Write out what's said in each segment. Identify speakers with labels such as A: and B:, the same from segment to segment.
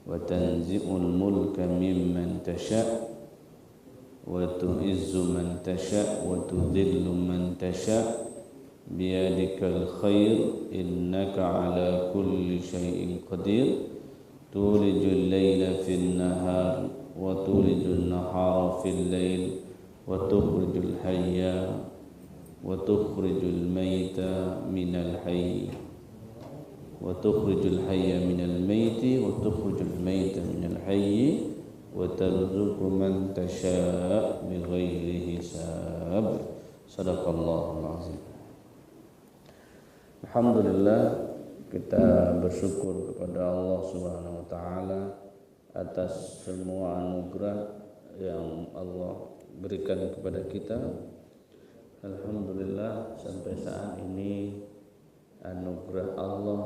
A: وتنزع الملك ممن تشاء وتعز من تشاء وتذل من تشاء بيدك الخير إنك على كل شيء قدير تولج الليل في النهار وتولج النهار في الليل وتخرج الحي وتخرج الميت من الحي وتخرج الحي من الميت وتخرج الميت من الحي وترزق من تشاء بغير حساب. Sadaqallahul azim. Alhamdulillah, kita bersyukur kepada Allah Subhanahu wa taala atas semua anugerah yang Allah berikan kepada kita. Alhamdulillah, sampai saat ini anugerah Allah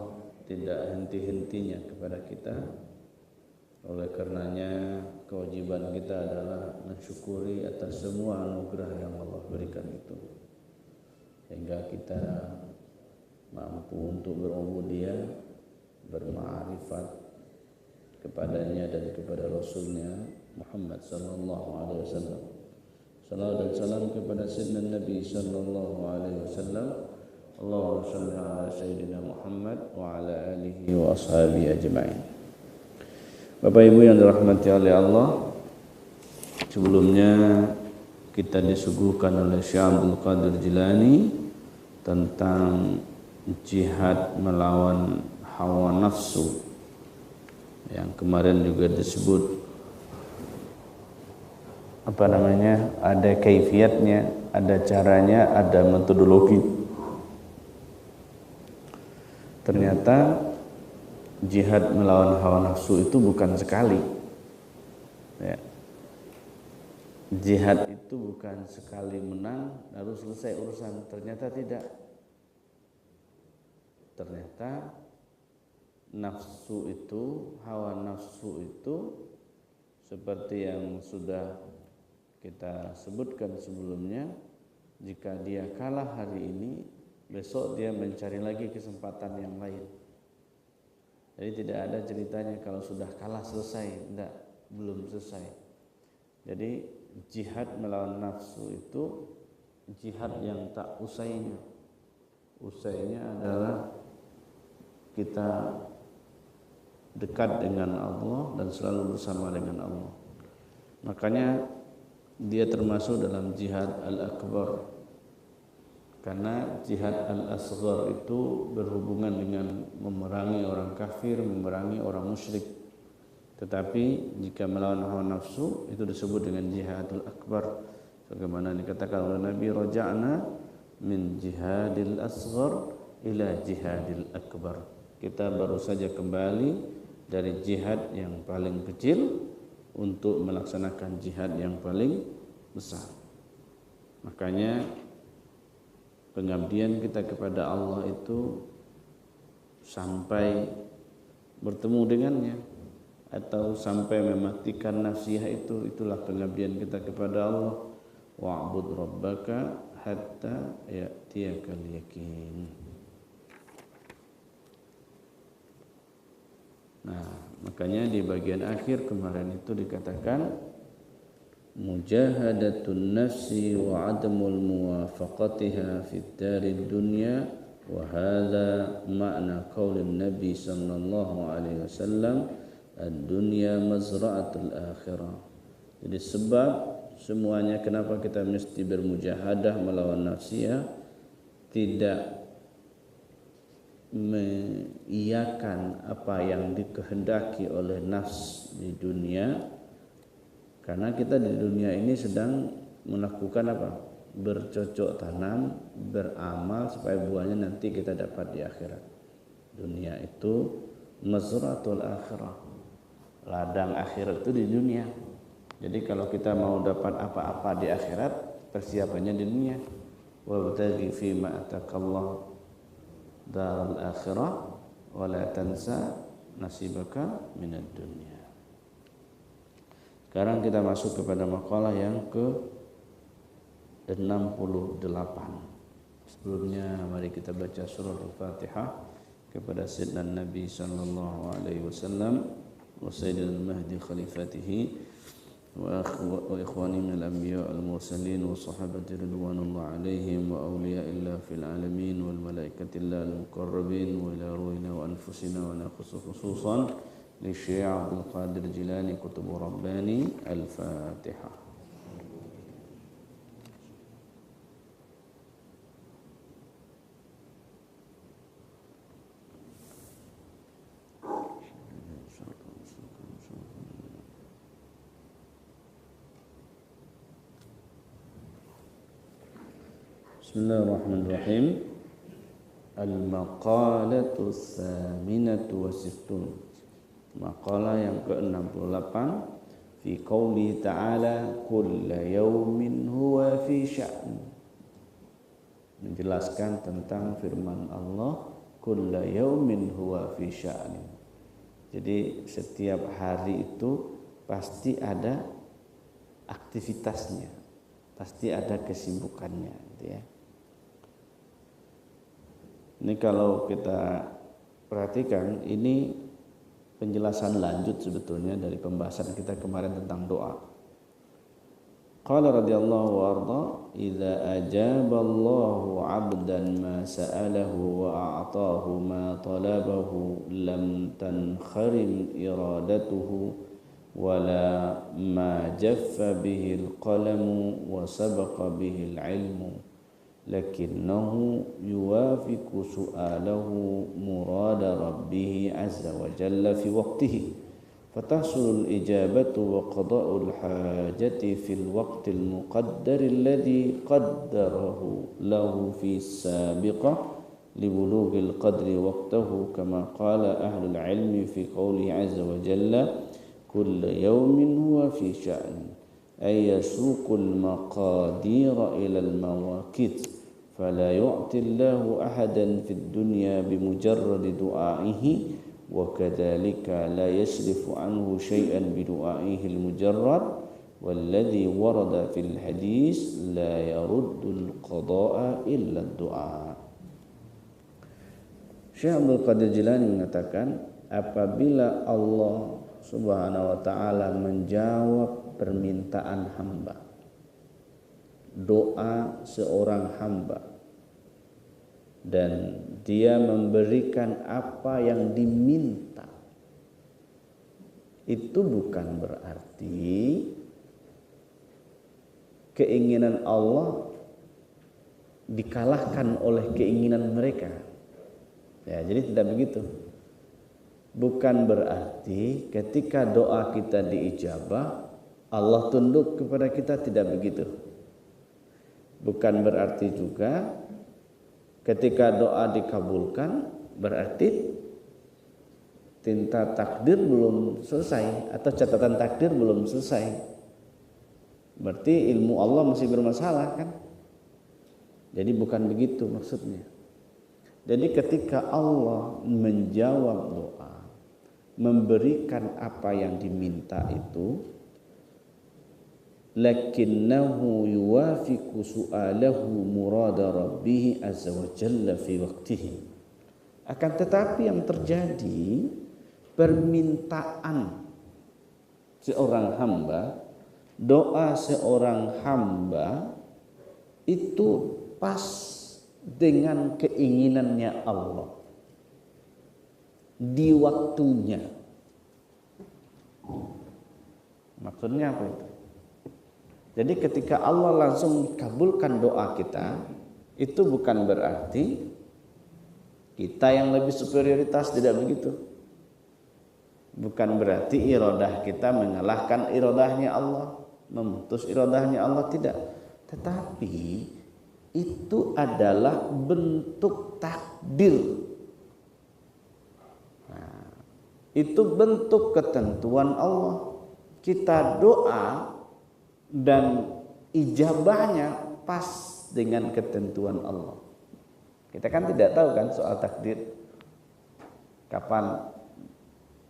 A: tidak henti-hentinya kepada kita. Oleh karenanya kewajiban kita adalah mensyukuri atas semua anugerah yang Allah berikan itu, sehingga kita mampu untuk berubudiyah, berma'rifat kepadanya dan kepada Rasulnya Muhammad sallallahu alaihi wasallam. Salawat dan salam kepada Sayyidina Nabi sallallahu alaihi wasallam. Allahumma shalli ala Sayyidina Muhammad wa ala alihi wa ashabihi ajma'in. Bapak Ibu yang dirahmati oleh Allah, sebelumnya kita disuguhkan oleh Syekh Abdul Qadir Jilani tentang jihad melawan hawa nafsu, yang kemarin juga disebut ada kaifiatnya, ada caranya, ada metodologi. Ternyata jihad melawan hawa nafsu itu bukan sekali, ya. Jihad itu bukan sekali menang lalu selesai urusan. Ternyata tidak. Ternyata nafsu itu, hawa nafsu itu seperti yang sudah kita sebutkan sebelumnya, jika dia kalah hari ini, besok dia mencari lagi kesempatan yang lain. Jadi tidak ada ceritanya kalau sudah kalah selesai, tidak, belum selesai. Jadi jihad melawan nafsu itu jihad yang tak usainya. Usainya adalah kita dekat dengan Allah dan selalu bersama dengan Allah. Makanya dia termasuk dalam jihad al-akbar. Karena jihad al-asghar itu berhubungan dengan memerangi orang kafir, memerangi orang musyrik. Tetapi jika melawan hawa nafsu itu disebut dengan jihadul akbar. Sebagaimana dikatakan oleh Nabi, raja'na min jihadil asghar ila jihadil akbar. Kita baru saja kembali dari jihad yang paling kecil untuk melaksanakan jihad yang paling besar. Makanya pengabdian kita kepada Allah itu sampai bertemu dengannya atau sampai mematikan nafsiyah itu, itulah pengabdian kita kepada Allah. Wa'bud rabbaka hatta ya'tiyakal yakin. Nah, makanya di bagian akhir kemarin itu dikatakan mujahadatun nafsi wa adamul muwafaqatiha fid darid dunya wa hadha ma'na qaulin nabi sallallahu alaihi wasallam ad-dunya mazra'atul akhirah. Jadi sebab semuanya kenapa kita mesti bermujahadah melawan nafsiyah, tidak mengiyakan apa yang dikehendaki oleh nafs di dunia. Karena kita di dunia ini sedang melakukan apa? Bercocok tanam, beramal supaya buahnya nanti kita dapat di akhirat. Dunia itu mazratul akhirah, ladang akhirat itu di dunia. Jadi kalau kita mau dapat apa-apa di akhirat, persiapannya di dunia. Wabtaghi fima atakallah darul akhirah wa la tansa nasibaka minad dunya. Sekarang kita masuk kepada makalah yang ke-68. Sebelumnya mari kita baca surah Al-Fatihah kepada Sayyidina Nabi sallallahu alaihi wasallam. وسيدنا المهدي خليفته وإخواني من الأنبياء المرسلين والصحابة رضوان الله عليهم وأولياء الله في العالمين والملائكة الله المقربين وإلى روحنا وأنفسنا ونخص خصوصا للشيخ عبد القادر الجيلاني كتب رباني. الفاتحة. Bismillahirrahmanirrahim. Al-maqalatu tsaminatu wa sittun. Maqalah yang ke-68 fi qouli ta'ala kulla yaumin huwa fi sya'n. Menjelaskan tentang firman Allah kulla yaumin huwa fi sya'n. Jadi setiap hari itu pasti ada aktivitasnya, pasti ada kesibukannya, gitu ya. Ini kalau kita perhatikan, ini penjelasan lanjut sebetulnya dari pembahasan kita kemarin tentang doa. Qala radhiyallahu arda, idza ajaba Allahu 'abdan ma sa'alahu wa a'tahu ma talabahu lam tankharim iradatuhu wala ma jaffa bihi al-qalamu wa sabaqa bihi al-'ilmu lakinnahu yuwafiqu su'alahu murada rabbih azza wa jalla fi waqtihi fatahsulul ijabatu wa qada'ul hajati fil waqtil muqaddar alladhi qaddarahu lahu fi sabiqah libulughil qadri waqtahu kama qala ahlul ilmi fi qawli azza wa jalla kulla yawmin huwa fi sya'n ay yasuqul maqadira ila al mawaqit فلا يعطي الله أحدا في الدنيا بمجرد دعائه وكذلك لا يصرف عنه شيئا بدعائه المجرد والذي ورد في الحديث لا يرد القضاء إلا الدعاء. Syekh Abdul Qadir Jilani mengatakan, apabila Allah Subhanahu wa taala menjawab permintaan hamba, doa seorang hamba, dan dia memberikan apa yang diminta, itu bukan berarti keinginan Allah dikalahkan oleh keinginan mereka. Ya, jadi tidak begitu. Bukan berarti ketika doa kita diijabah Allah tunduk kepada kita, tidak begitu. Bukan berarti juga ketika doa dikabulkan berarti tinta takdir belum selesai atau catatan takdir belum selesai. Berarti ilmu Allah masih bermasalah, kan? Jadi bukan begitu maksudnya. Jadi ketika Allah menjawab doa, memberikan apa yang diminta itu, lakinnahu yuwafiqu su'alahu murada rabbih azza wa jalla fi waqtihi. Akan tetapi yang terjadi, permintaan seorang hamba, doa seorang hamba itu pas dengan keinginannya Allah di waktunya. Maksudnya apa itu? Jadi ketika Allah langsung kabulkan doa kita, itu bukan berarti kita yang lebih superioritas, tidak begitu. Bukan berarti iradah kita mengalahkan iradahnya Allah, memutus iradahnya Allah, tidak. Tetapi itu adalah bentuk takdir. Nah, itu bentuk ketentuan Allah. Kita doa dan ijabahnya pas dengan ketentuan Allah. Kita kan tidak tahu kan soal takdir, kapan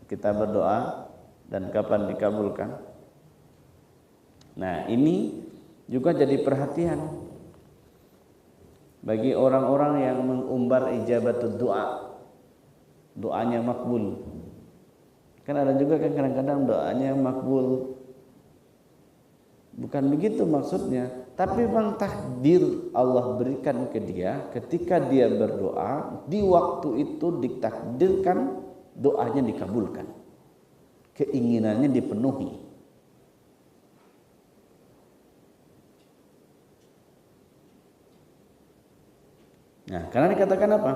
A: kita berdoa dan kapan dikabulkan. Nah, ini juga jadi perhatian bagi orang-orang yang mengumbar ijabatul doa, doanya makbul. Kan ada juga kan kadang-kadang doanya makbul. Bukan begitu maksudnya, tapi memang takdir Allah berikan ke dia ketika dia berdoa, di waktu itu ditakdirkan doanya dikabulkan, keinginannya dipenuhi. Nah, karena dikatakan apa?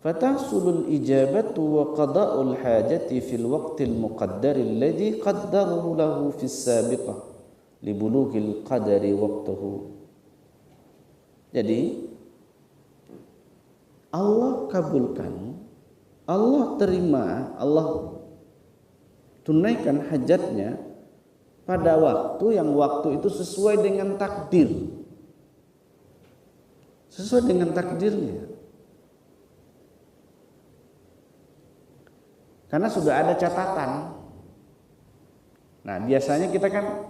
A: Fatahsulul ijabatu wa qada'ul hajati fil waqtil muqaddari alladhi qaddarahu lahu fis sabiqah libulughil qadari waqtuhu. Jadi Allah kabulkan, Allah terima, Allah tunaikan hajatnya pada waktu yang waktu itu sesuai dengan takdir. Sesuai dengan takdirnya. Karena sudah ada catatan. Nah, biasanya kita kan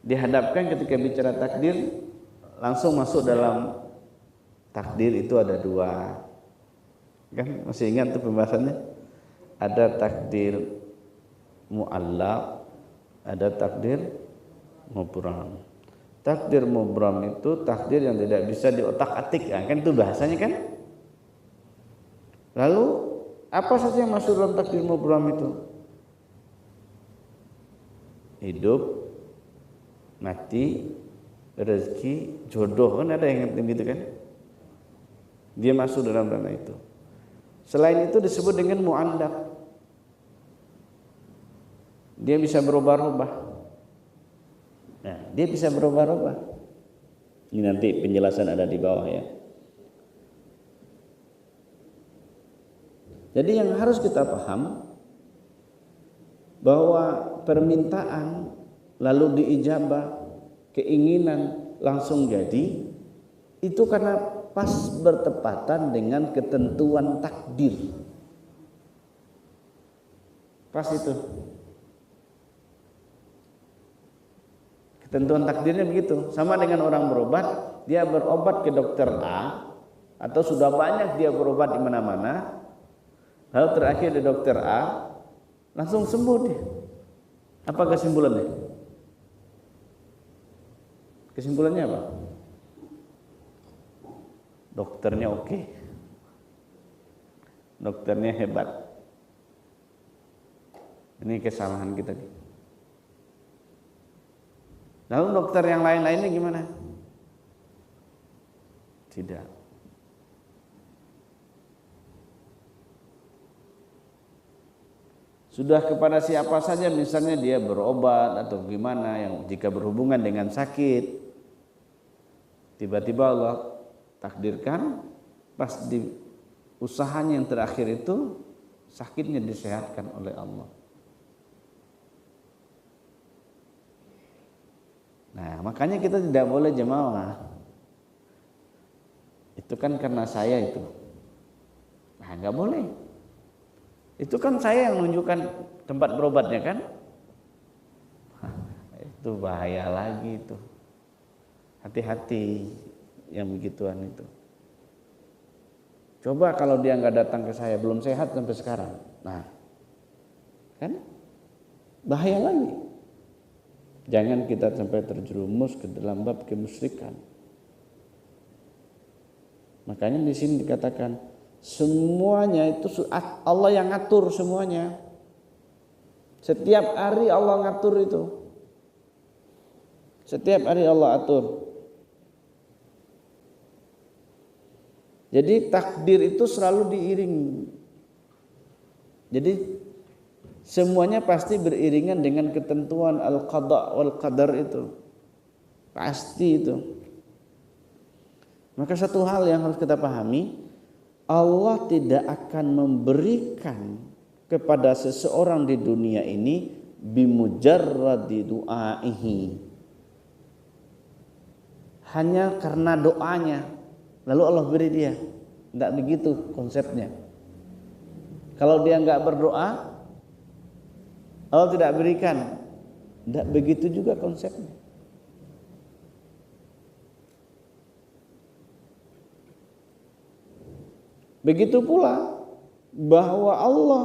A: dihadapkan ketika bicara takdir langsung masuk dalam takdir itu ada dua. Kan masih ingat tuh pembahasannya? Ada takdir mu'allaq, ada takdir mubram. Takdir mubram itu takdir yang tidak bisa diotak-atik, kan itu bahasanya kan. Lalu apa saja yang masuk dalam takdir mubram itu? Hidup, mati, rezeki, jodoh, kan ada yang gitu kan? Dia masuk dalam ranah itu. Selain itu disebut dengan mu'allaq. Dia bisa berubah-ubah. Nah, dia bisa berubah-ubah. Ini nanti penjelasan ada di bawah ya. Jadi yang harus kita paham bahwa permintaan lalu diijabah, keinginan langsung jadi, itu karena pas bertepatan dengan ketentuan takdir. Pas itu. Ketentuan takdirnya begitu. Sama dengan orang berobat, dia berobat ke dokter A, atau sudah banyak dia berobat di mana-mana, lalu terakhir di dokter A, langsung sembuh dia. Apa kesimpulannya? Kesimpulannya apa? Dokternya oke. Dokternya hebat. Ini kesalahan kita nih. Lalu dokter yang lain-lainnya gimana? Tidak. Sudah kepada siapa saja misalnya dia berobat atau gimana yang jika berhubungan dengan sakit, tiba-tiba Allah takdirkan pas di usahanya yang terakhir itu sakitnya disehatkan oleh Allah. Nah, makanya kita tidak boleh jemaah. Itu kan karena saya itu. Nah, enggak boleh. Itu kan saya yang menunjukkan tempat berobatnya kan? Itu bahaya lagi itu. Hati-hati yang begituan itu. Coba kalau dia enggak datang ke saya, belum sehat sampai sekarang. Nah, kan? Bahaya lagi. Jangan kita sampai terjerumus ke dalam bab kemusyrikan. Makanya di sini dikatakan semuanya itu Allah yang ngatur semuanya. Setiap hari Allah ngatur itu. Setiap hari Allah atur. Jadi takdir itu selalu diiringi. Jadi semuanya pasti beriringan dengan ketentuan al-qada wal qadar itu. Pasti itu. Maka satu hal yang harus kita pahami, Allah tidak akan memberikan kepada seseorang di dunia ini bimujarradi du'aihi. Hanya karena doanya lalu Allah beri dia. Tidak begitu konsepnya. Kalau dia enggak berdoa, Allah tidak berikan. Tidak begitu juga konsepnya. Begitu pula bahwa Allah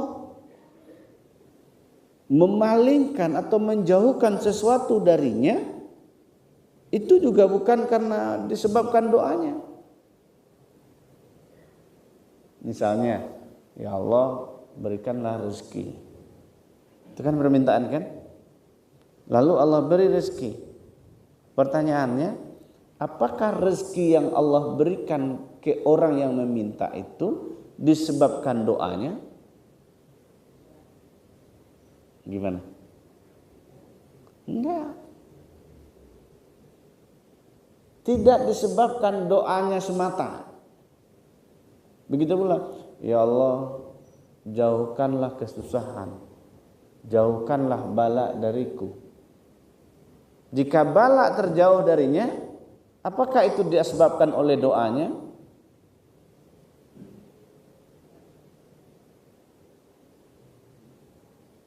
A: memalingkan atau menjauhkan sesuatu darinya, itu juga bukan karena disebabkan doanya. Misalnya, ya Allah berikanlah rezeki. Itu kan permintaan kan? Lalu Allah beri rezeki. Pertanyaannya, apakah rezeki yang Allah berikan ke orang yang meminta itu disebabkan doanya? Gimana? Enggak. Tidak disebabkan doanya semata. Begitu pula, ya Allah jauhkanlah kesusahan, jauhkanlah bala dariku. Jika bala terjauh darinya, apakah itu disebabkan oleh doanya?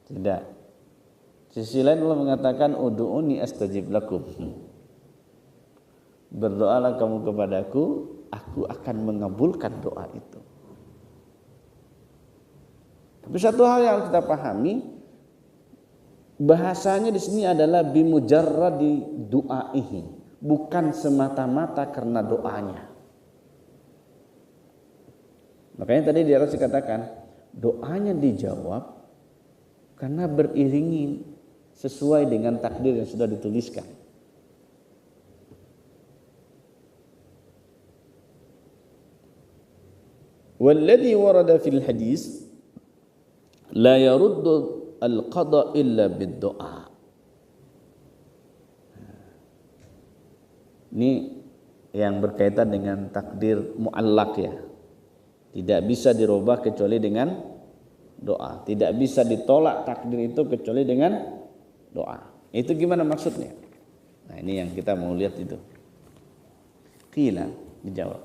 A: Tidak. Sisi lain Allah mengatakan ud'uni astajib lakum. Berdoalah kamu kepadaku, aku akan mengabulkan doa itu. Tapi satu hal yang kita pahami, bahasanya di sini adalah bimujarradi du'aihi, bukan semata-mata karena doanya. Makanya tadi di atas dikatakan doanya dijawab karena beriringi sesuai dengan takdir yang sudah dituliskan. Walladhi warada fil hadis la yaruddu al-qada illa bid-du'a. Ini yang berkaitan dengan takdir mu'allaq ya. Tidak bisa dirubah kecuali dengan doa. Tidak bisa ditolak takdir itu kecuali dengan doa. Itu gimana maksudnya? Nah, ini yang kita mau lihat itu. Qila, dijawab.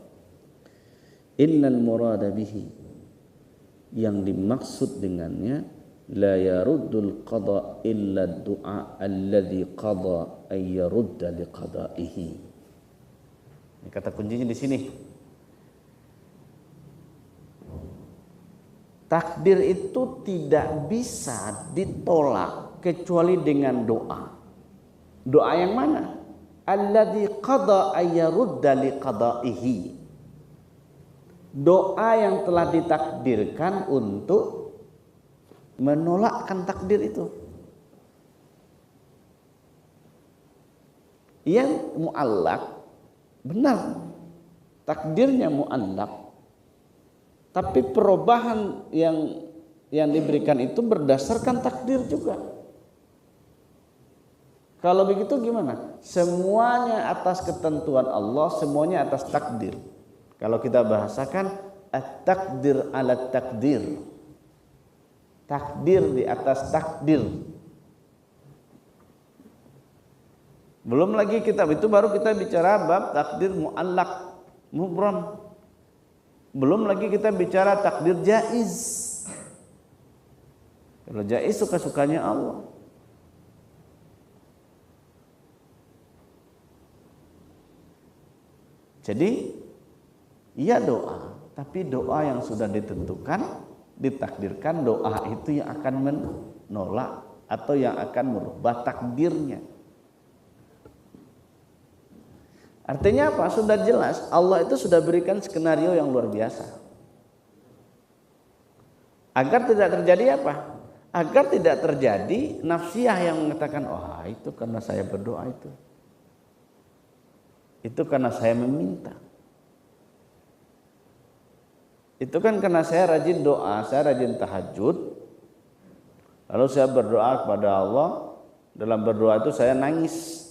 A: Innal murada bihi, yang dimaksud dengannya la yaruddul qada illa du'a alladhi qada ay yarudda liqada'ihi. Ini kata kuncinya di sini. Takdir itu tidak bisa ditolak kecuali dengan doa. Doa yang mana? Alladzi qada ayyarudda liqada'ihi. Doa yang telah ditakdirkan untuk menolakkan takdir itu. Yang mu'allaq benar, takdirnya mu'allaq. Tapi perubahan yang diberikan itu berdasarkan takdir juga. Kalau begitu gimana? Semuanya atas ketentuan Allah, semuanya atas takdir. Kalau kita bahasakan at-takdir ala takdir. Takdir di atas takdir. Belum lagi kita itu baru kita bicara bab takdir mu'allaq, mubram. Belum lagi kita bicara takdir jaiz. Kalau jaiz suka-sukanya Allah. Jadi iya doa, tapi doa yang sudah ditentukan, ditakdirkan, doa itu yang akan menolak atau yang akan merubah takdirnya. Artinya apa? Sudah jelas Allah itu sudah berikan skenario yang luar biasa. Agar tidak terjadi apa? Agar tidak terjadi nafsiyah yang mengatakan, wah itu karena saya berdoa itu. Itu karena saya meminta. Itu kan karena saya rajin doa, saya rajin tahajud. Lalu saya berdoa kepada Allah. Dalam berdoa itu saya nangis.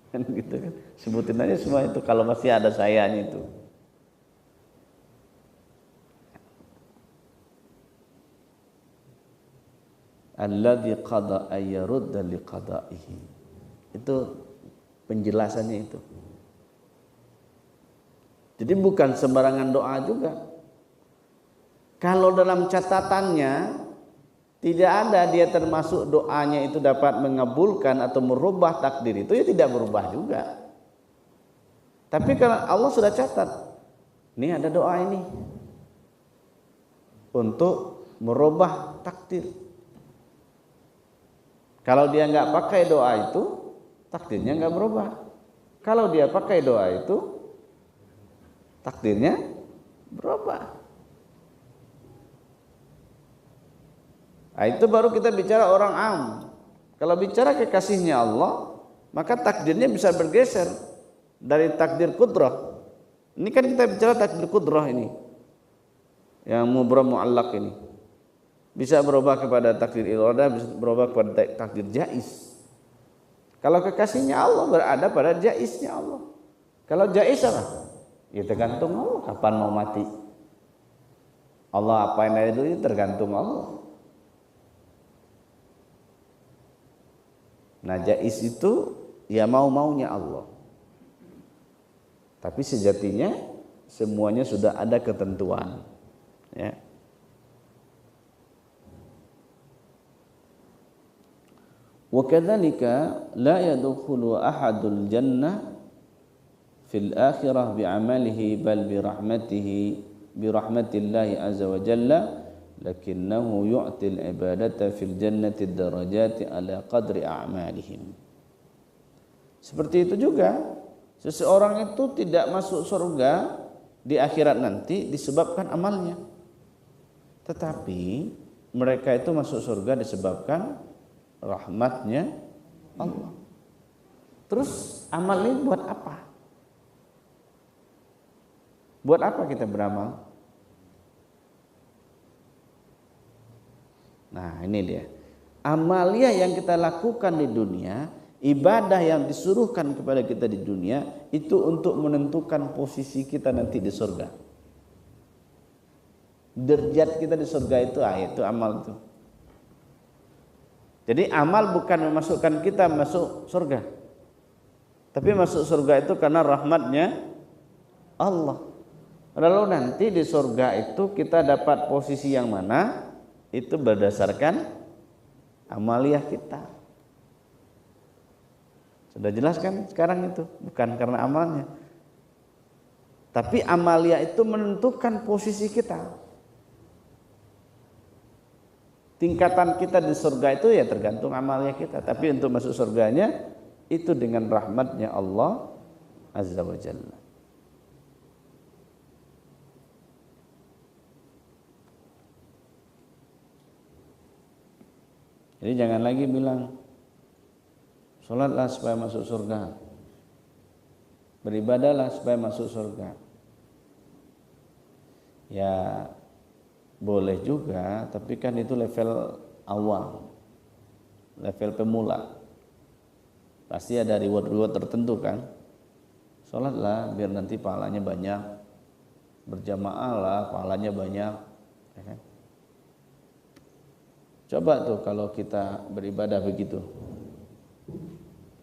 A: Kan gitu kan. Sebutin aja semua itu kalau masih ada sayanya itu. Alladzi qada ayyarudda liqada'ihi. Itu penjelasannya itu. Jadi bukan sembarangan doa juga. Kalau dalam catatannya tidak ada dia termasuk doanya itu dapat mengabulkan atau merubah takdir itu, ya tidak berubah juga. Tapi kalau Allah sudah catat, ini ada doa ini untuk merubah takdir. Kalau dia nggak pakai doa itu, takdirnya nggak berubah. Kalau dia pakai doa itu, takdirnya berubah. Nah, itu baru kita bicara orang am. Kalau bicara kekasihnya Allah, maka takdirnya bisa bergeser dari takdir kudrah. Ini kan kita bicara takdir kudrah ini, yang mubram mu'allaq ini. Bisa berubah kepada takdir iradah, bisa berubah kepada takdir jaiz. Kalau kekasihnya Allah berada pada jaiznya Allah. Kalau jaiz apa? Ya tergantung Allah kapan mau mati. Allah apain dari dulu tergantung Allah. Nah, jaiz itu ya mau-maunya Allah. Tapi sejatinya semuanya sudah ada ketentuan, ya. Wa kadzalika la yadkhulu ahadul jannah fil akhirah bi'amalihi bal bi rahmatillahi azza wa jalla, lakinnahu yu'til ibadata fil jannati darajati ala qadri a'malihim. Seperti itu juga seseorang itu tidak masuk surga di akhirat nanti disebabkan amalnya, tetapi mereka itu masuk surga disebabkan rahmatnya Allah. Terus amal ini buat apa? Buat apa kita beramal? Nah, ini dia. Amalia yang kita lakukan di dunia, ibadah yang disuruhkan kepada kita di dunia, itu untuk menentukan posisi kita nanti di surga. Derajat kita di surga itu amal itu. Jadi amal bukan memasukkan kita masuk surga, tapi masuk surga itu karena rahmatnya Allah. Lalu nanti di surga itu kita dapat posisi yang mana, itu berdasarkan amaliah kita. Sudah jelas kan sekarang itu, bukan karena amalnya, tapi amaliah itu menentukan posisi kita. Tingkatan kita di surga itu ya tergantung amalnya kita. Tapi untuk masuk surganya itu dengan rahmatnya Allah Azza wa Jalla. Jadi jangan lagi bilang sholatlah supaya masuk surga, beribadahlah supaya masuk surga. Ya boleh juga, tapi kan itu level awal, level pemula. Pasti ada reward tertentu kan. Sholatlah biar nanti pahalanya banyak, berjamaah lah pahalanya banyak, ya kan? Coba tuh kalau kita beribadah begitu,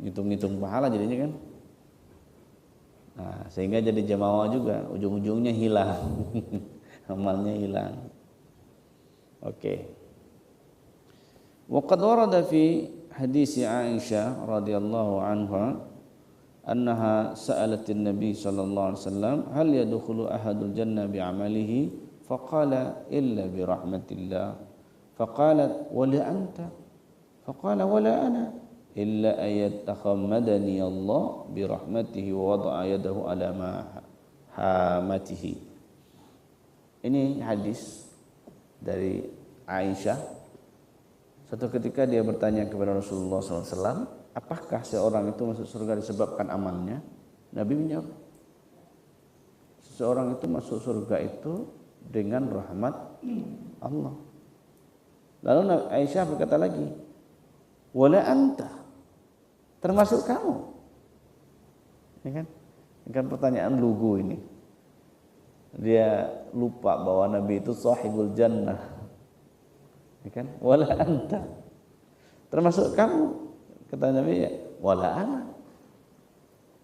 A: ngitung-ngitung pahala jadinya kan. Nah, sehingga jadi jamaah juga, ujung-ujungnya hilang, amalnya hilang. Oke. Wa qad warada fi hadis Aisyah radhiyallahu anha annaha sa'alatin nabi sallallahu alaihi wasallam hal yadkhulu ahadul jannah bi'amalihi faqala illa bi rahmatillah faqalat wa la anta faqala wa la ana illa ayatakhammadani Allah bi rahmatihi wa wada'a yadahu ala ma hamatihi. Ini hadis dari Aisyah. Suatu ketika dia bertanya kepada Rasulullah SAW, apakah seorang itu masuk surga disebabkan amalnya? Nabi menjawab, seseorang itu masuk surga itu dengan rahmat Allah. Lalu Aisyah berkata lagi, wala anta, termasuk kamu. Ini kan pertanyaan lugu ini. Dia lupa bahwa Nabi itu sahibul jannah, ya kan? Wala anta, termasuk kamu. Kata Nabi, ya wala ana,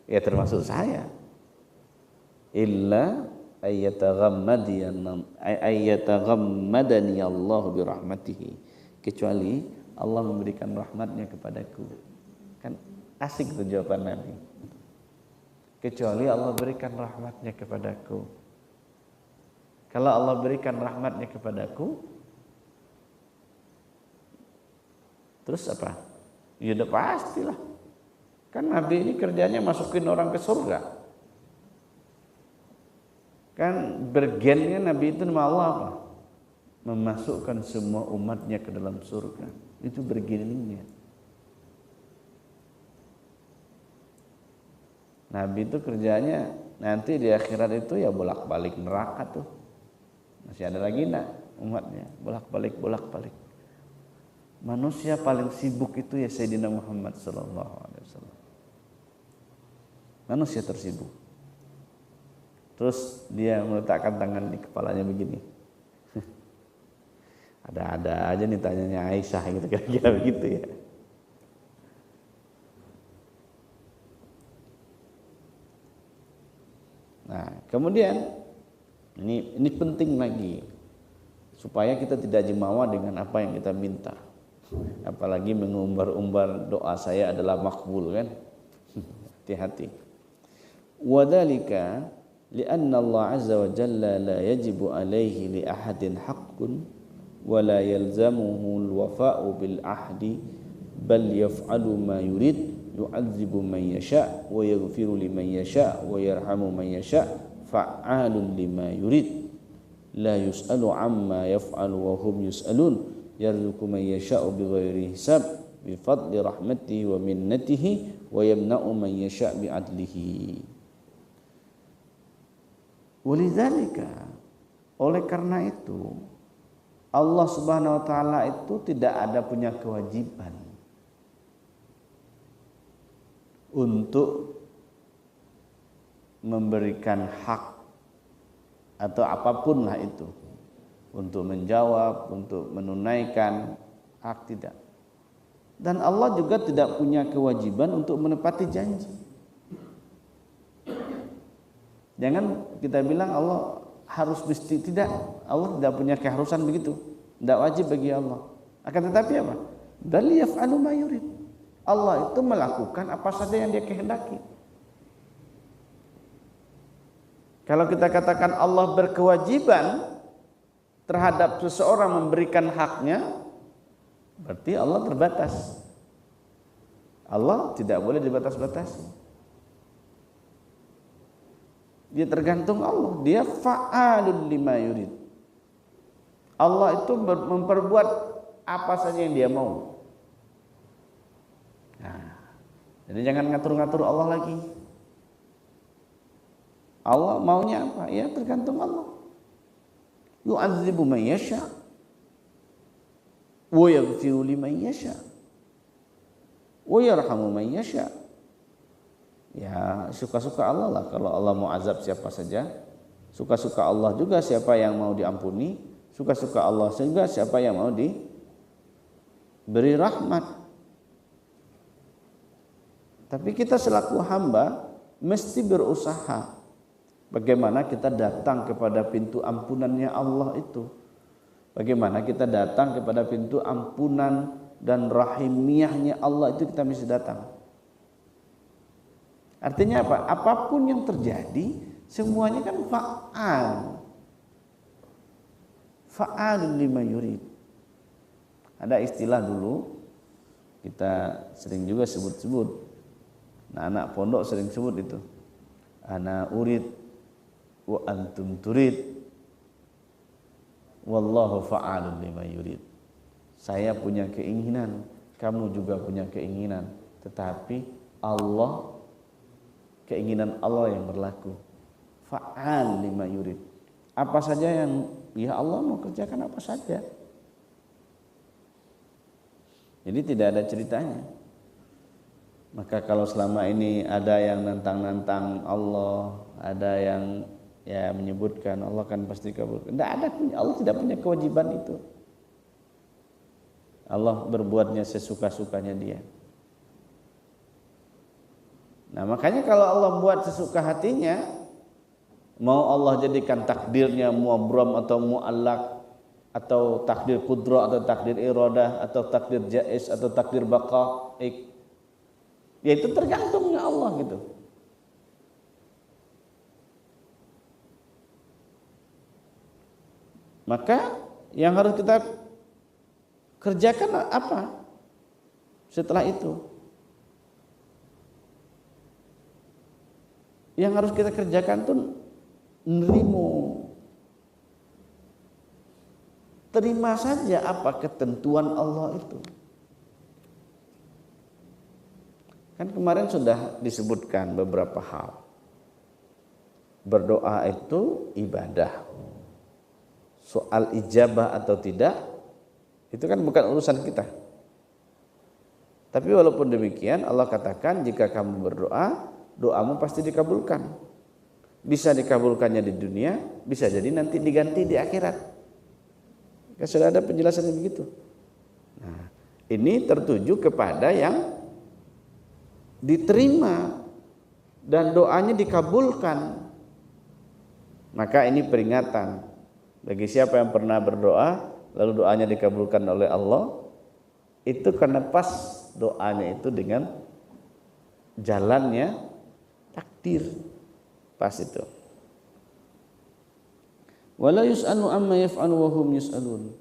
A: ya termasuk saya. Illa ayyataghammadani Allah bi rahmatihi, kecuali Allah memberikan rahmatnya kepadaku. Kan asik tuh jawaban Nabi. Kecuali Allah berikan rahmatnya kepadaku. Kalau Allah berikan rahmatnya kepadaku, terus apa? Ya udah pastilah. Kan Nabi ini kerjanya masukin orang ke surga. Kan bergennya Nabi itu nama Allah apa? Memasukkan semua umatnya ke dalam surga. Itu bergennya. Nabi itu kerjanya nanti di akhirat itu ya bolak-balik neraka tuh. Masih ada lagi enggak umatnya? Bolak-balik. Manusia paling sibuk itu ya Sayyidina Muhammad sallallahu alaihi wasallam. Manusia tersibuk. Terus dia meletakkan tangan di kepalanya begini. Ada-ada aja nih tanyanya Aisyah gitu, kira-kira begitu ya. Nah, kemudian ini penting lagi supaya kita tidak jumawa dengan apa yang kita minta. Apalagi mengumbar-umbar doa saya adalah makbul kan. Hati-hati. Wadhalika lianna Allah azza wa jalla la yajibu alaihi li ahadin haqqun wa la yalzamuhu al-wafa'u bil ahdi bal yaf'alu ma yurid yu'adzibu man yasha wa yaghfiru liman yasha wa yarhamu man yasha fa'alun lima yurid la yus'alu amma yaf'alu wa hum yus'alun yarzuqu man yasha'u bighairi hisab bi fadli rahmatihi wa minnatihi wa yamna'u man yasha' bi adlihi. Walidzalika, oleh karena itu Allah Subhanahu wa taala itu tidak ada punya kewajiban untuk memberikan hak atau apapun lah itu, untuk menjawab, untuk menunaikan hak, tidak. Dan Allah juga tidak punya kewajiban untuk menepati janji. Jangan kita bilang Allah harus mesti, tidak. Allah tidak punya keharusan begitu, tidak wajib bagi Allah. Akan tetapi apa? Bal yaf'alu ma yurid. Allah itu melakukan apa saja yang Dia kehendaki. Kalau kita katakan Allah berkewajiban terhadap seseorang memberikan haknya, berarti Allah terbatas. Allah tidak boleh dibatas-batasi. Dia tergantung Allah. Dia fa'alun lima yurid. Allah itu memperbuat apa saja yang Dia mau. Nah, jadi jangan ngatur-ngatur Allah lagi. Allah maunya apa? Ya tergantung Allah. Yu'adzibu man yasha wa yaghfiru liman yasha wa yarhamu man yasha. Ya suka-suka Allah lah. Kalau Allah mau azab siapa saja, suka-suka Allah juga siapa yang mau diampuni, suka-suka Allah juga siapa yang mau diberi rahmat. Tapi kita selaku hamba mesti berusaha bagaimana kita datang kepada pintu ampunannya Allah itu. Bagaimana kita datang kepada pintu ampunan dan rahimiyahnya Allah itu, kita mesti datang. Artinya apa? Apapun yang terjadi semuanya kan fa'al. Fa'alun lima yurid. Ada istilah dulu kita sering juga sebut-sebut. Nah, anak pondok sering sebut itu. Ana urid wa antum turid wallahu fa'alun lima yurid. Saya punya keinginan, kamu juga punya keinginan, tetapi Allah, keinginan Allah yang berlaku. Fa'al lima yurid. Apa saja yang ya Allah mau kerjakan, apa saja. Jadi tidak ada ceritanya. Maka kalau selama ini ada yang nantang-nantang Allah, ada yang ya menyebutkan Allah kan pasti kabulkan. Tidak ada, Allah tidak punya kewajiban itu. Allah berbuatnya sesuka-sukanya Dia. Nah makanya kalau Allah buat sesuka hatinya, mau Allah jadikan takdirnya muabram atau muallak, atau takdir qudrah atau takdir iradah atau takdir jaiz atau takdir baqa'i, ya itu tergantungnya Allah gitu. Maka yang harus kita kerjakan apa? setelah itu. Yang harus kita kerjakan tuh terima saja apa ketentuan Allah itu. Kan kemarin sudah disebutkan beberapa hal. Berdoa itu ibadah. Soal ijabah atau tidak, itu kan bukan urusan kita. Tapi walaupun demikian, Allah katakan jika kamu berdoa, doamu pasti dikabulkan. Bisa dikabulkannya di dunia, bisa jadi nanti diganti di akhirat. Ya, sudah ada penjelasannya begitu. Nah, ini tertuju kepada yang diterima dan doanya dikabulkan. Maka ini peringatan bagi siapa yang pernah berdoa lalu doanya dikabulkan oleh Allah, itu karena pas doanya itu dengan jalannya takdir, pas itu. Wala yus'alu amma yaf'alu wa hum yus'alun.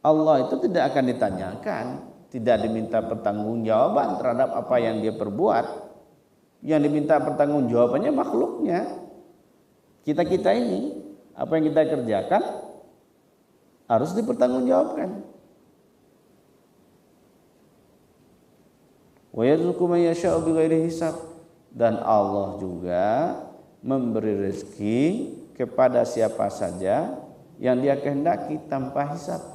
A: Allah itu tidak akan ditanyakan, tidak diminta pertanggungjawaban terhadap apa yang dia perbuat. Yang diminta pertanggungjawabannya makhluknya. Kita ini, apa yang kita kerjakan harus dipertanggungjawabkan. Wa yarzuqu man yasha'u bighairi hisab, dan Allah juga memberi rezeki kepada siapa saja yang dia kehendaki tanpa hisab.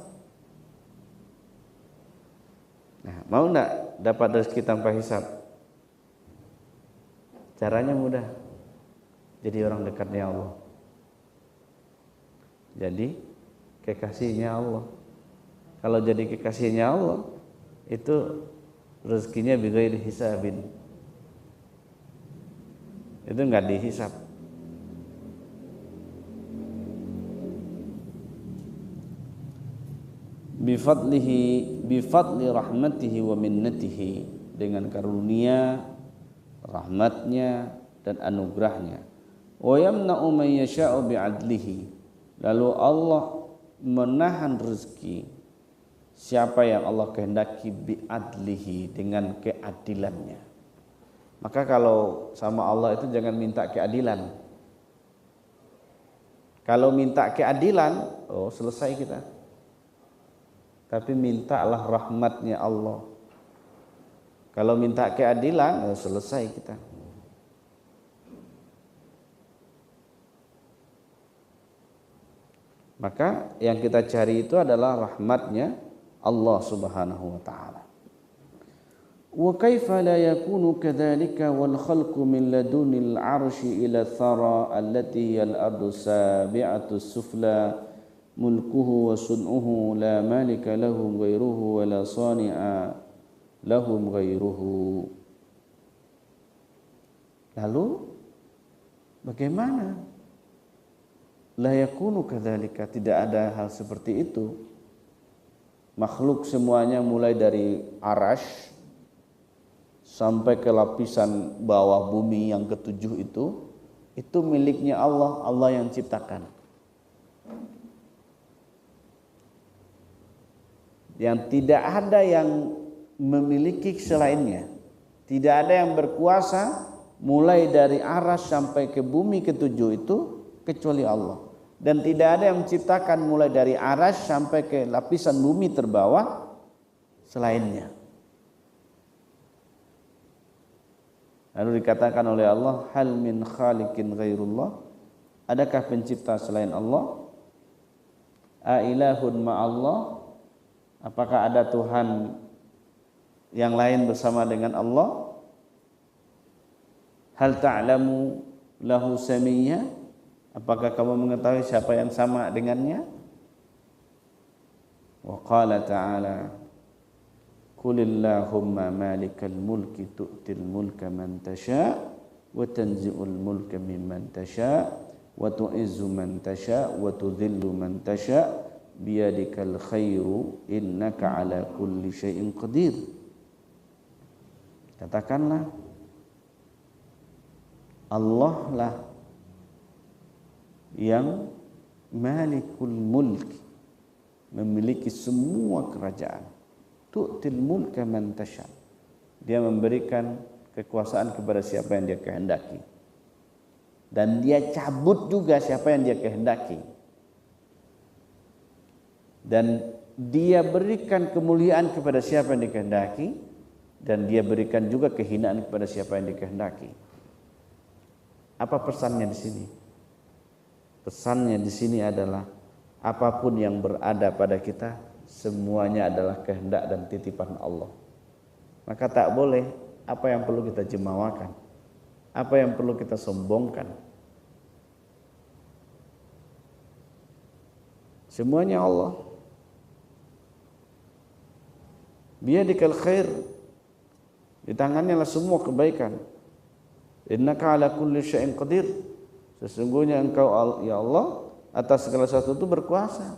A: Nah, mau enggak dapat rezeki tanpa hisab? Caranya mudah. Jadi orang dekatnya Allah. Jadi kekasihnya Allah. Kalau jadi kekasihnya Allah, itu rezekinya bighairi hisabin. Itu enggak dihisab. Bifadli rahmatihi wa minnatihi, dengan karunia, rahmatnya dan anugerahnya. Wa yamna'u man yasha'u bi'adlihi, lalu Allah menahan rezeki siapa yang Allah kehendaki bi'adlihi, dengan keadilannya. Maka kalau sama Allah itu jangan minta keadilan. Kalau minta keadilan, oh selesai kita. Tapi mintalah rahmatnya Allah. Kalau minta keadilan, oh selesai kita. Maka yang kita cari itu adalah rahmatnya Allah Subhanahu wa taala. Wa kaifa la yakunu kadzalika wal khalqu min ladunil 'arsyi ila thara allati hiya al-ardu sabi'atu sufla mulkuhu wa sun'uhu la malika lahum ghairuhu wa la sani'a lahum ghairuhu. Lalu bagaimana? La yakunu kadzalika, tidak ada hal seperti itu. Makhluk semuanya mulai dari arasy sampai ke lapisan bawah bumi yang ketujuh itu miliknya Allah, Allah yang ciptakan. Yang tidak ada yang memiliki selainnya. Tidak ada yang berkuasa mulai dari arasy sampai ke bumi ketujuh itu kecuali Allah. Dan tidak ada yang menciptakan mulai dari arasy sampai ke lapisan bumi terbawah selainnya. Lalu dikatakan oleh Allah, hal min khaliqin ghairullah, adakah pencipta selain Allah? A ilahun ma'allah, apakah ada Tuhan yang lain bersama dengan Allah? Hal ta'lamu lahu samiyya, apakah kamu mengetahui siapa yang sama dengannya? Wa qala ta'ala, qulillahumma malikal mulki tu'til mulka man tasha' wa tanzi'ul mulka mimman tasha' wa tu'izzu man tasha' wa tudhillu man tasha' biyadikal khairu innaka ala kulli syai'in qadir. Katakanlah, Allah lah yang malikul mulki, memiliki semua kerajaan. Tu'til mulka man tasha', Dia memberikan kekuasaan kepada siapa yang dia kehendaki. Dan dia cabut juga siapa yang dia kehendaki. Dan dia berikan kemuliaan kepada siapa yang dikehendaki, dan dia berikan juga kehinaan kepada siapa yang dikehendaki. Apa pesannya di sini? Pesannya di sini adalah apapun yang berada pada kita semuanya adalah kehendak dan titipan Allah. Maka tak boleh apa yang perlu kita jemawakan, apa yang perlu kita sombongkan. Semuanya Allah. Biyadikal khair, di tangannya lah semua kebaikan. Innaka ala kulli syai'in qadir, sesungguhnya engkau ya Allah atas segala sesuatu itu berkuasa.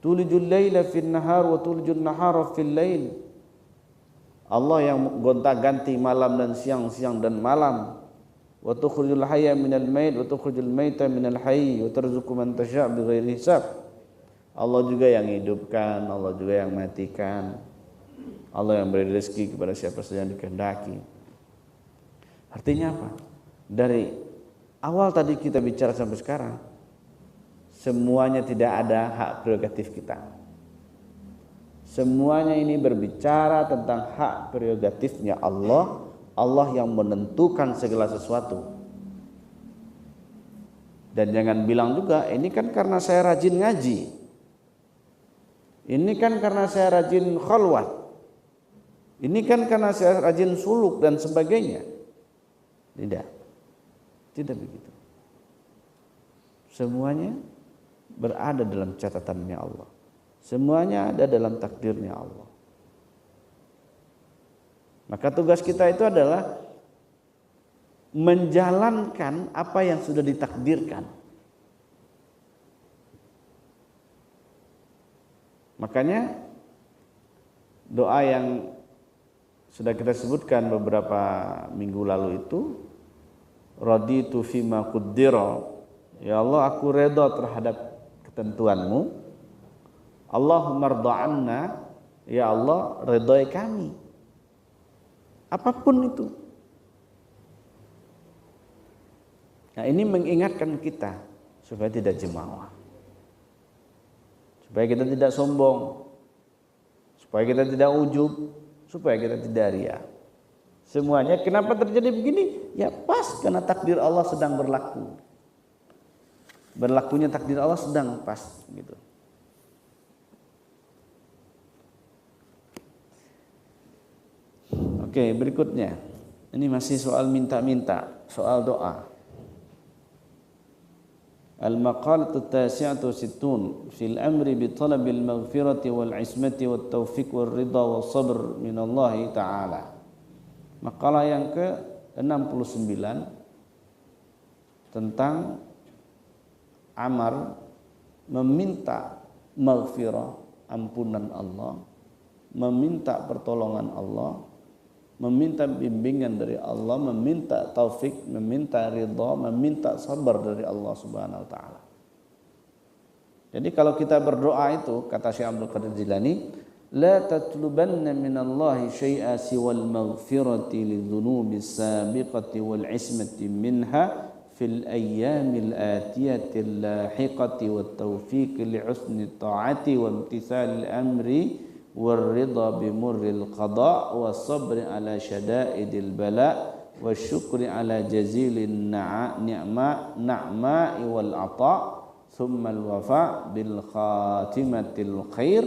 A: Tulijul laila fin nahar wa tulijul nahara fil lail. Allah yang gonta-ganti malam dan siang, siang dan malam. Wa tukhrijul hayya minal mayt wa tukhrijul mayta minal hayy wa tarzuqu man tasya' bighairi hisab. Allah juga yang hidupkan, Allah juga yang matikan. Allah yang beri rezeki kepada siapa saja yang dikehendaki. Artinya apa? Dari awal tadi kita bicara sampai sekarang, semuanya tidak ada hak prerogatif kita. Semuanya ini berbicara tentang hak prerogatifnya Allah. Allah yang menentukan segala sesuatu. Dan jangan bilang juga, ini kan karena saya rajin ngaji. Ini kan karena saya rajin khalwat. Ini kan karena saya rajin suluk dan sebagainya. Tidak. Tidak begitu. Semuanya berada dalam catatannya Allah. Semuanya ada dalam takdirnya Allah. Maka tugas kita itu adalah menjalankan apa yang sudah ditakdirkan. Makanya doa yang sudah kita sebutkan beberapa minggu lalu itu, raditu fima qaddara, ya Allah aku redha terhadap ketentuanmu. Allahumma rda anna, ya Allah redai kami. Apapun itu. Nah, ini mengingatkan kita supaya tidak jemawa. Supaya kita tidak sombong, supaya kita tidak ujub, supaya kita tidak riya. Semuanya kenapa terjadi begini? Ya pas karena takdir Allah sedang berlaku. Berlakunya takdir Allah sedang pas gitu. Oke, berikutnya. Ini masih soal minta-minta, soal doa. Al-maqalatu tasi'atu sittun fil amri bi talabil maghfirati wal ismati wat taufiq wal ridha was sabr min Allah taala. Makalah yang ke-69 tentang amar meminta maghfirah, ampunan Allah, meminta pertolongan Allah, meminta bimbingan dari Allah, meminta taufik, meminta ridha, meminta sabar dari Allah Subhanahu wa taala. Jadi kalau kita berdoa itu, kata Syekh Abdul Qadir Jilani, la tatlubanna minallahi syai'a siwal maghfirati lidzunubi sabiqati wal ismati minha fil ayyamil atiyati lahiqati wat taufiq li husni ta'ati wa imtithalil amri والرضا بمر القضاء والصبر على شدائد البلاء والشكر على جزيل النعماء والعطاء ثم الوفاء بالخاتمة الخير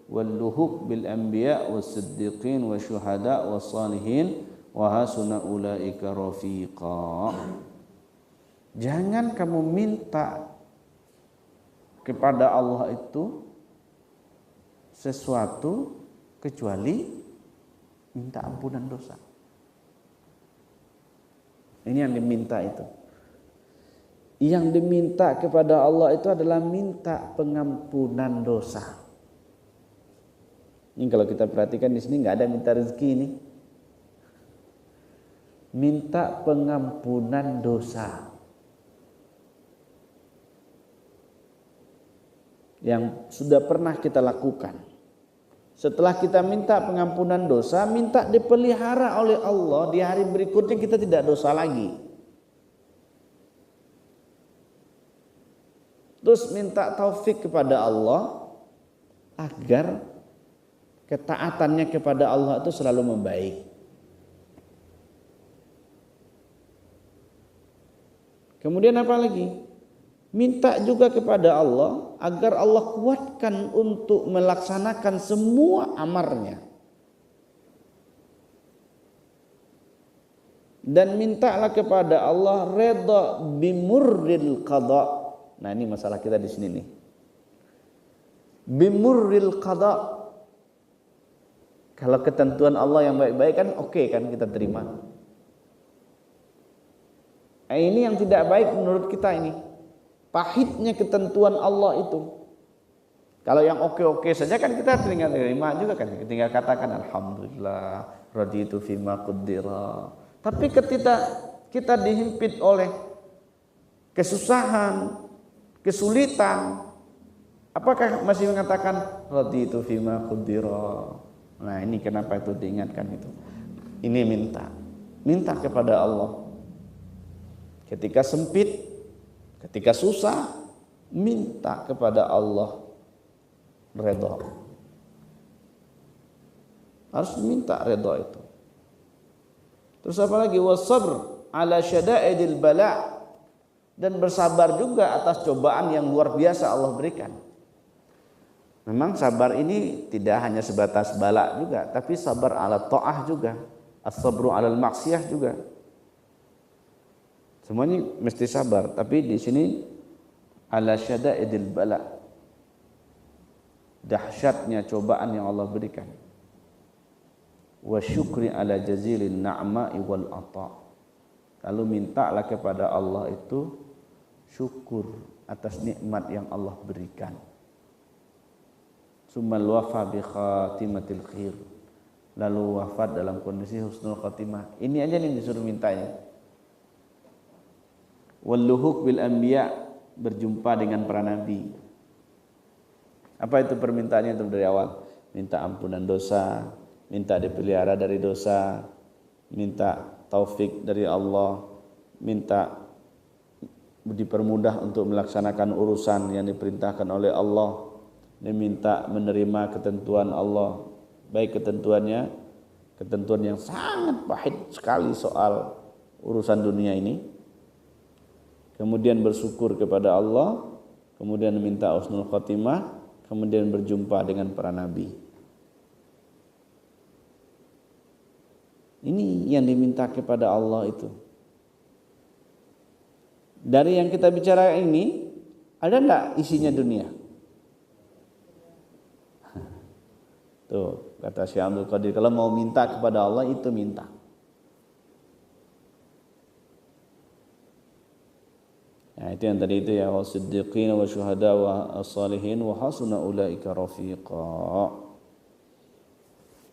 A: واللحوق بالأنبياء والصديقين والشهداء والصالحين وحسن أولئك رفيقا. Jangan kamu minta kepada Allah itu sesuatu kecuali minta ampunan dosa. Ini yang diminta itu. Yang diminta kepada Allah itu adalah minta pengampunan dosa. Ini kalau kita perhatikan di sini nggak ada minta rezeki ini. Minta pengampunan dosa. Yang sudah pernah kita lakukan, Setelah kita minta pengampunan dosa, minta dipelihara oleh Allah, di hari berikutnya kita tidak dosa lagi. Terus minta taufik kepada Allah agar ketaatannya kepada Allah itu selalu membaik. Kemudian apa lagi? Minta juga kepada Allah agar Allah kuatkan untuk melaksanakan semua amarnya. Dan mintalah kepada Allah redha bimurril qada. Nah, ini masalah kita di sini nih. Bimurril qada. Kalau ketentuan Allah yang baik-baik kan oke kan kita terima. Ini yang tidak baik menurut kita ini. Pahitnya ketentuan Allah itu. Kalau yang oke-oke saja kan kita tinggal terima juga kan. Tinggal katakan alhamdulillah raditu fima qaddara. Tapi ketika kita dihimpit oleh kesusahan, kesulitan, apakah masih mengatakan raditu fima qaddara? Nah, ini kenapa itu diingatkan itu. Ini minta kepada Allah. Ketika sempit, ketika susah, minta kepada Allah redha. Harus minta redha itu. Terus apa lagi? Wasabr ala syada'idil bala, dan bersabar juga atas cobaan yang luar biasa Allah berikan. Memang sabar ini tidak hanya sebatas bala juga, tapi sabar ala ta'ah juga, as-sabru ala maksiyah juga. Semuanya mesti sabar, tapi di sini ala syada'idil bala, dahsyatnya cobaan yang Allah berikan. Wa syukri ala jazilin na'ma'i wal ata. Lalu mintalah kepada Allah itu syukur atas nikmat yang Allah berikan. Summal wafa bi khatimatil khair. Lalu wafat dalam kondisi husnul khatimah. Ini aja nih disuruh mintanya. Walluhuk bil anbiya, berjumpa dengan para nabi. Apa itu permintaannya itu dari awal? Minta ampunan dosa, minta dipelihara dari dosa, minta taufik dari Allah, minta dipermudah untuk melaksanakan urusan yang diperintahkan oleh Allah, dan minta menerima ketentuan Allah, baik ketentuan yang sangat pahit sekali soal urusan dunia ini. Kemudian bersyukur kepada Allah, kemudian minta husnul khotimah, kemudian berjumpa dengan para nabi. Ini yang diminta kepada Allah itu. Dari yang kita bicara ini, ada enggak isinya dunia? Tuh, kata Syekh Abdul Qadir, kalau mau minta kepada Allah itu minta. Nah, itu yang tadi itu ya, wasiddiqin wa syuhada wa as-salihin wa hasuna ulaika rafiqa.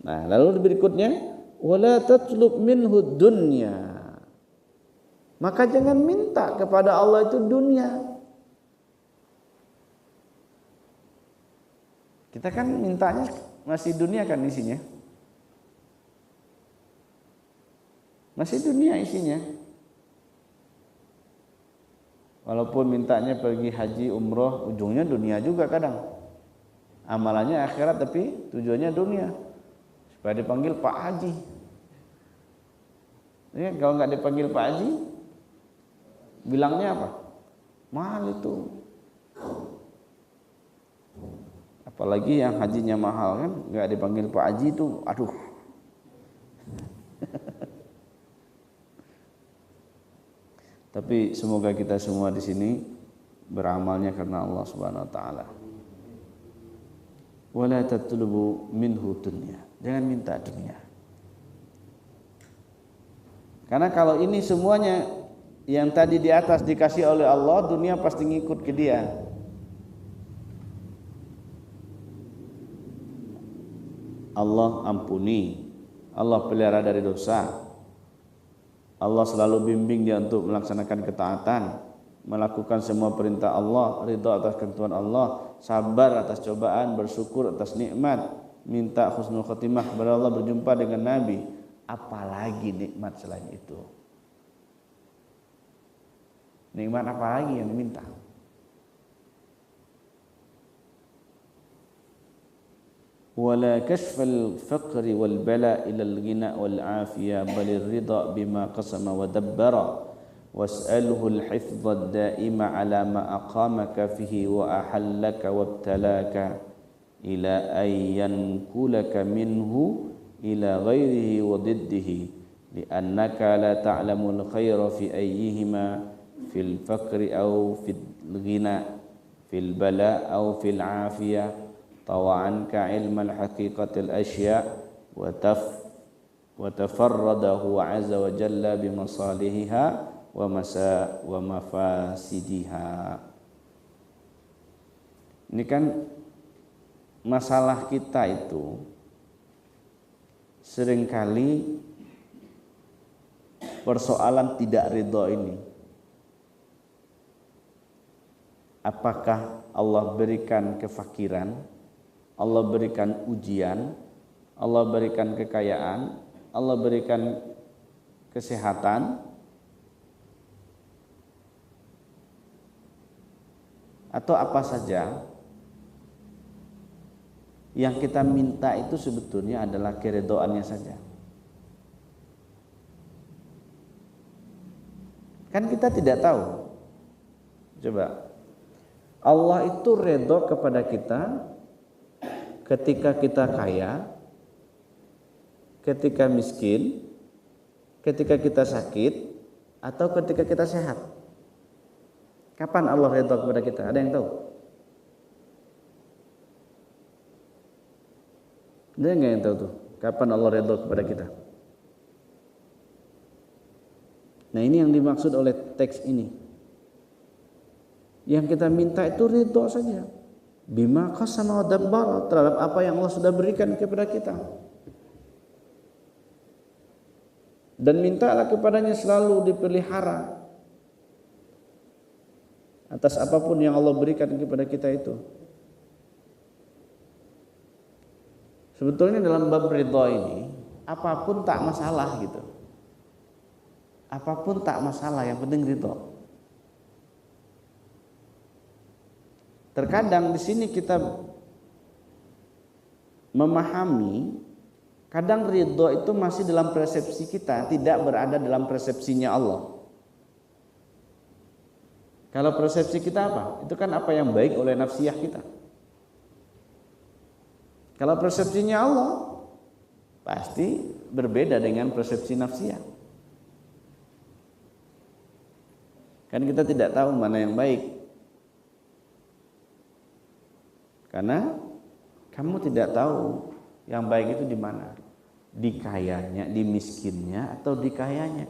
A: Nah, lalu berikutnya wala tatlub minhu dunya. Maka jangan minta kepada Allah itu dunia. Kita kan mintanya masih dunia kan isinya. Masih dunia isinya. Walaupun mintanya pergi haji, umroh, ujungnya dunia juga kadang. Amalannya akhirat tapi tujuannya dunia. Supaya dipanggil Pak Haji. Ya, kalau nggak dipanggil Pak Haji, bilangnya apa? Mahal itu. Apalagi yang hajinya mahal kan, nggak dipanggil Pak Haji itu, aduh. Tapi semoga kita semua di sini beramalnya karena Allah Subhanahu wa taala. Wala tatlubu minhu dunya. Jangan minta dunia. Karena kalau ini semuanya yang tadi di atas dikasih oleh Allah, dunia pasti ngikut ke dia. Allah ampuni, Allah pelihara dari dosa. Allah selalu bimbing dia untuk melaksanakan ketaatan, melakukan semua perintah Allah, ridha atas ketentuan Allah, sabar atas cobaan, bersyukur atas nikmat, minta husnul khotimah kepada Allah, berjumpa dengan Nabi, apalagi nikmat selain itu? Nikmat apa lagi yang diminta? Wala kashfal faqri wal bala ila al-ghina wal afiyah balil ridha bima qasama wa dabbara was'alhu al-hifdha ad-da'ima ala ma aqamaka fihi wa ahallaka wabtalaka ila ayyan kulaka minhu ila ghairihi wa diddihi li'annaka la ta'lamul khaira fi ayyihima fil faqri aw fil ghina fil bala aw fil afiyah tawa'anka ilmal haqiqatil asya wa tafarradahu azza wa jalla bimasalihiha wa mafasidiha. Ini kan masalah kita itu seringkali persoalan tidak ridho ini. Apakah Allah berikan kefakiran, Allah berikan ujian, Allah berikan kekayaan, Allah berikan kesehatan, atau apa saja yang kita minta itu sebetulnya adalah keridhoannya saja. Kan kita tidak tahu. Coba, Allah itu ridho kepada kita ketika kita kaya, ketika miskin, ketika kita sakit, atau ketika kita sehat. Kapan Allah ridha kepada kita? Ada yang tahu? Ada nggak yang tahu tuh? Kapan Allah ridha kepada kita? Nah, ini yang dimaksud oleh teks ini. Yang kita minta itu ridha saja. Bima qasama wa dabbara, terhadap apa yang Allah sudah berikan kepada kita. Dan mintalah kepadanya selalu dipelihara atas apapun yang Allah berikan kepada kita itu. Sebetulnya dalam bab ridha ini, apapun tak masalah gitu. Apapun tak masalah, yang penting ridha. Terkadang di sini kita memahami, kadang ridho itu masih dalam persepsi kita, tidak berada dalam persepsinya Allah. Kalau persepsi kita apa? Itu kan apa yang baik oleh nafsiyah kita. Kalau persepsinya Allah, pasti berbeda dengan persepsi nafsiyah. Kan kita tidak tahu mana yang baik. Karena kamu tidak tahu yang baik itu di mana, di kayanya, di miskinnya, atau di kayanya,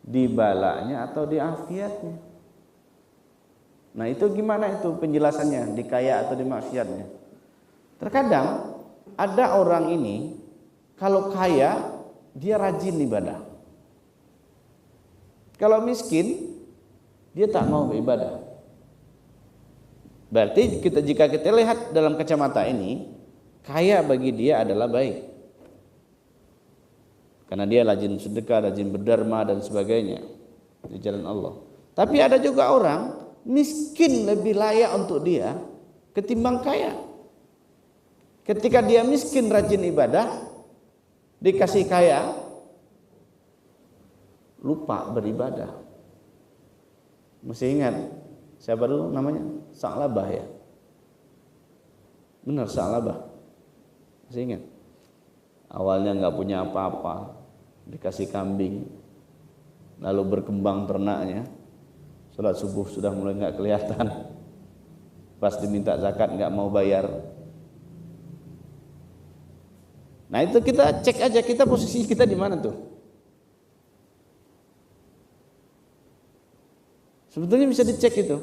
A: di balanya atau di afiatnya. Nah, itu gimana itu penjelasannya, di kaya atau di maksiatnya? Terkadang ada orang ini kalau kaya dia rajin ibadah, kalau miskin dia tak mau beribadah. Berarti jika kita lihat dalam kacamata ini, kaya bagi dia adalah baik. Karena dia rajin sedekah, rajin berdharma dan sebagainya di jalan Allah. Tapi ada juga orang miskin lebih layak untuk dia ketimbang kaya. Ketika dia miskin rajin ibadah, dikasih kaya, lupa beribadah. Mesti ingat, siapa dulu namanya? Sa'labah ya. Benar, Sa'labah. Masih ingat? Awalnya nggak punya apa-apa, dikasih kambing, lalu berkembang ternaknya. Salat subuh sudah mulai nggak kelihatan. Pas diminta zakat nggak mau bayar. Nah, itu kita cek aja, kita posisi kita di mana tuh. Sebetulnya bisa dicek itu.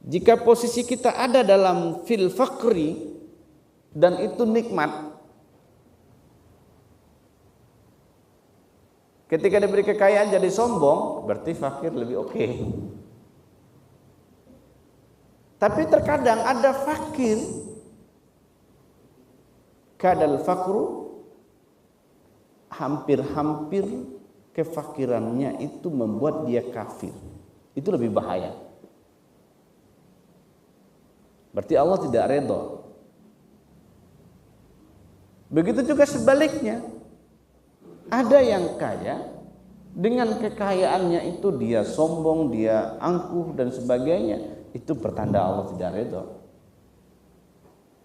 A: Jika posisi kita ada dalam fil faqri dan itu nikmat, ketika diberi kekayaan jadi sombong, berarti fakir lebih oke. Tapi terkadang ada fakir kadal faqru, hampir-hampir kefakirannya itu membuat dia kafir. Itu lebih bahaya. Berarti Allah tidak redha. Begitu juga sebaliknya. Ada yang kaya, dengan kekayaannya itu dia sombong, dia angkuh dan sebagainya. Itu pertanda Allah tidak redha.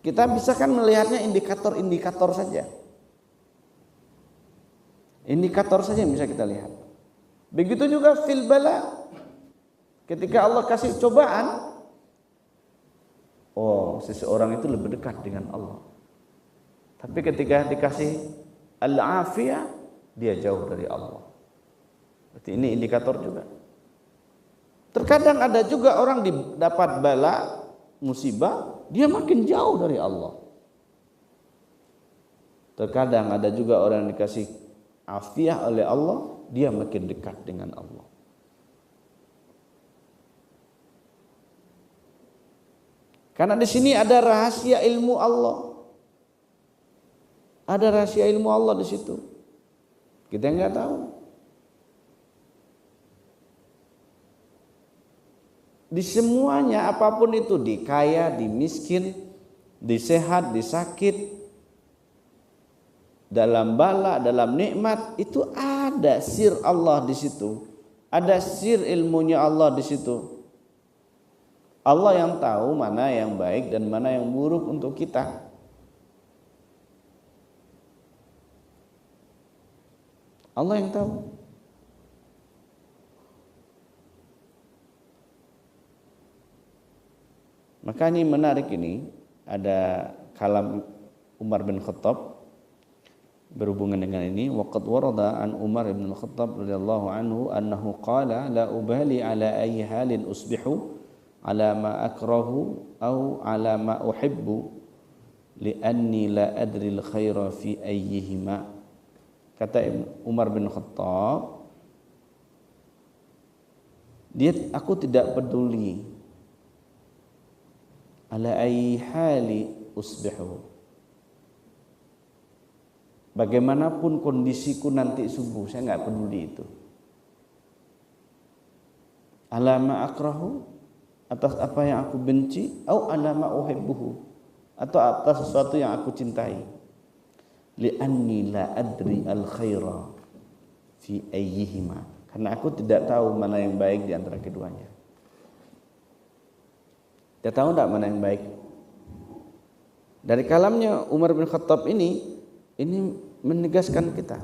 A: Kita bisa kan melihatnya indikator-indikator saja. Indikator saja yang bisa kita lihat. Begitu juga fil bala. Ketika Allah kasih cobaan, oh, seseorang itu lebih dekat dengan Allah. Tapi ketika dikasih al-afiyah, dia jauh dari Allah. Berarti ini indikator juga. Terkadang ada juga orang dapat bala, musibah, dia makin jauh dari Allah. Terkadang ada juga orang yang dikasih afiyah oleh Allah, dia makin dekat dengan Allah. Karena di sini ada rahasia ilmu Allah. Ada rahasia ilmu Allah di situ. Kita nggak tahu. Di semuanya apapun itu, di kaya, di miskin, di sehat, di sakit, dalam bala, dalam nikmat, itu ada sir Allah di situ. Ada sir ilmunya Allah di situ. Allah yang tahu mana yang baik dan mana yang buruk untuk kita. Allah yang tahu. Maka ini menarik ini, ada kalam Umar bin Khattab berhubungan dengan ini. Waqad warada an Umar bin Khattab radhiyallahu anhu annahu qala la ubali ala ayyi halin usbihu ala ma akrahu au ala ma uhibbu li'anni la adri al-khaira fi ayyihima. Kata Umar bin Khattab, aku tidak peduli ala ayyi hali usbihu, bagaimanapun kondisiku nanti subuh, saya enggak peduli itu. Ala ma akrahu, atas apa yang aku benci, au ala ma uhibbuhu, atau atas sesuatu yang aku cintai. Li'anni la adri al khaira fi ayyihima, karena aku tidak tahu mana yang baik di antara keduanya. Dia tahu enggak mana yang baik? Dari kalamnya Umar bin Khattab ini menegaskan kita.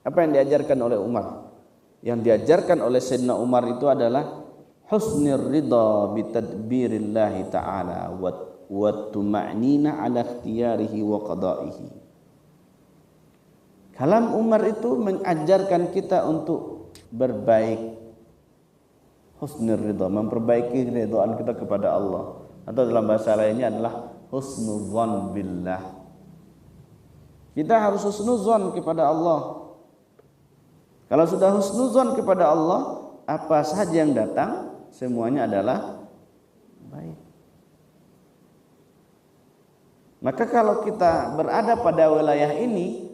A: Apa yang diajarkan oleh Umar? Yang diajarkan oleh Sayyidina Umar itu adalah husnir ridha bi tadbirillahi ta'ala wa tuma'nina ala ikhtiyarihi wa qada'ihi. Kalam Umar itu mengajarkan kita untuk berbaik, husnir ridha, memperbaiki ridhaan kita kepada Allah, atau dalam bahasa lainnya adalah husnudzon billah. Kita harus husnudzon kepada Allah. Kalau sudah husnudzon kepada Allah, apa saja yang datang semuanya adalah baik. Maka kalau kita berada pada wilayah ini,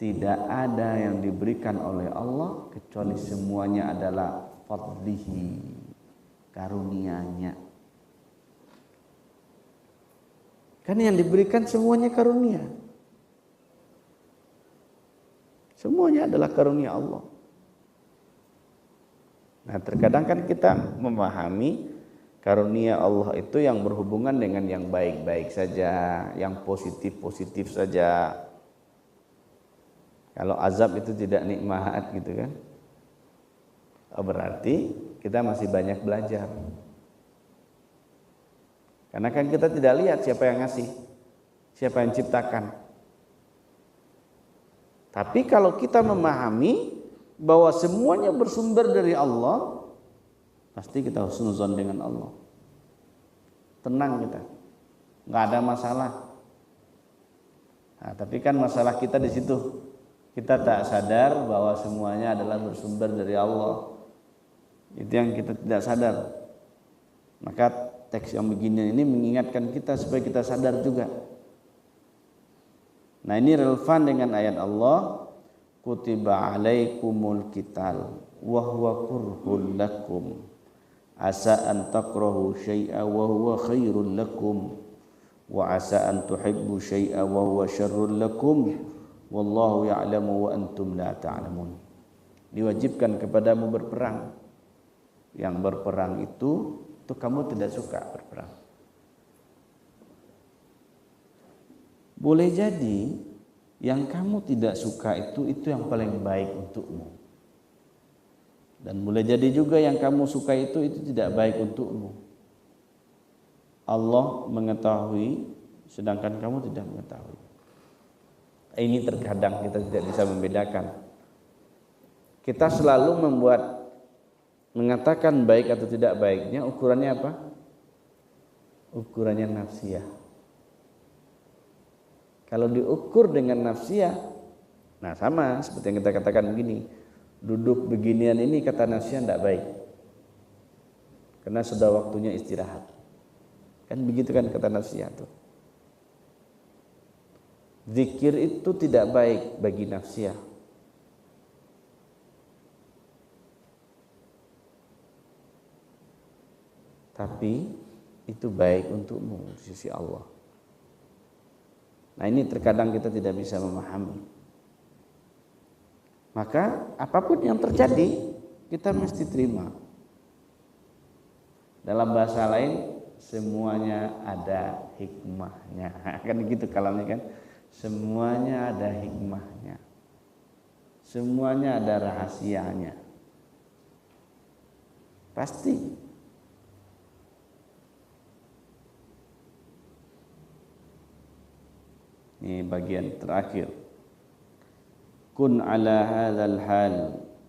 A: tidak ada yang diberikan oleh Allah kecuali semuanya adalah fadlihi, karunia-Nya. Kan yang diberikan semuanya karunia. Semuanya adalah karunia Allah. Nah, terkadang kan kita memahami karunia Allah itu yang berhubungan dengan yang baik-baik saja, yang positif-positif saja. Kalau azab itu tidak nikmat gitu kan. Oh, berarti kita masih banyak belajar. Karena kan kita tidak lihat siapa yang ngasih, siapa yang ciptakan. Tapi kalau kita memahami bahwa semuanya bersumber dari Allah, pasti kita husnuzon dengan Allah. Tenang kita, nggak ada masalah. Nah, tapi kan masalah kita di situ, kita tak sadar bahwa semuanya adalah bersumber dari Allah. Itu yang kita tidak sadar. Maka teks yang begini ini mengingatkan kita supaya kita sadar juga. Nah, ini relevan dengan ayat Allah, kutiba alaikumul qital wa huwa kurhul lakum asa an takrahu syai'a wa huwa khairul lakum wa asa an tuhibbu syai'a wa huwa syarrul lakum wallahu ya'lamu wa antum la ta'lamun. Diwajibkan kepadamu berperang. Yang berperang itu kamu tidak suka berperang. Boleh jadi yang kamu tidak suka itu yang paling baik untukmu. Dan boleh jadi juga yang kamu suka itu tidak baik untukmu. Allah mengetahui sedangkan kamu tidak mengetahui. Ini terkadang kita tidak bisa membedakan. Kita selalu mengatakan baik atau tidak baiknya ukurannya apa? Ukurannya nafsiyah. Kalau diukur dengan nafsiyah, nah sama seperti yang kita katakan begini, duduk beginian ini kata nafsiyah tidak baik, karena sudah waktunya istirahat. Kan begitu kan kata nafsiyah tuh. Zikir itu tidak baik bagi nafsiyah. Tapi itu baik untukmu di sisi Allah. Nah, ini terkadang kita tidak bisa memahami. Maka apapun yang terjadi kita mesti terima. Dalam bahasa lain semuanya ada hikmahnya. Kan gitu kalamnya kan. Semuanya ada hikmahnya. Semuanya ada rahasianya. Pasti. Ini bagian terakhir. Kun ala hadzal hal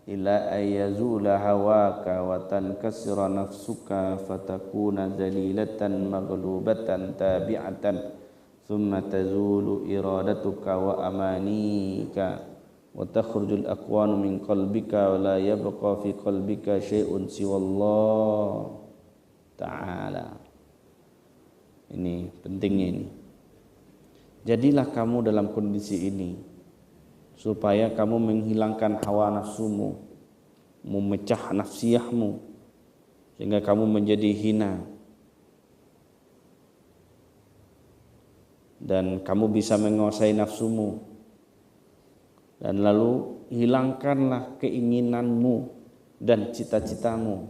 A: ila ayyazula hawaka wa tankasira nafsuka fatakuna zalilatan maghlubatan tabi'atan thumma tazulu iradatuka wa amanika wa takhrujul aqwanu min qalbika wa la yabqa fi qalbika syai'un siwallah ta'ala. Ini pentingnya ini. Jadilah kamu dalam kondisi ini supaya kamu menghilangkan hawa nafsumu, memecah nafsiyahmu sehingga kamu menjadi hina dan kamu bisa menguasai nafsumu, dan lalu hilangkanlah keinginanmu dan cita-citamu,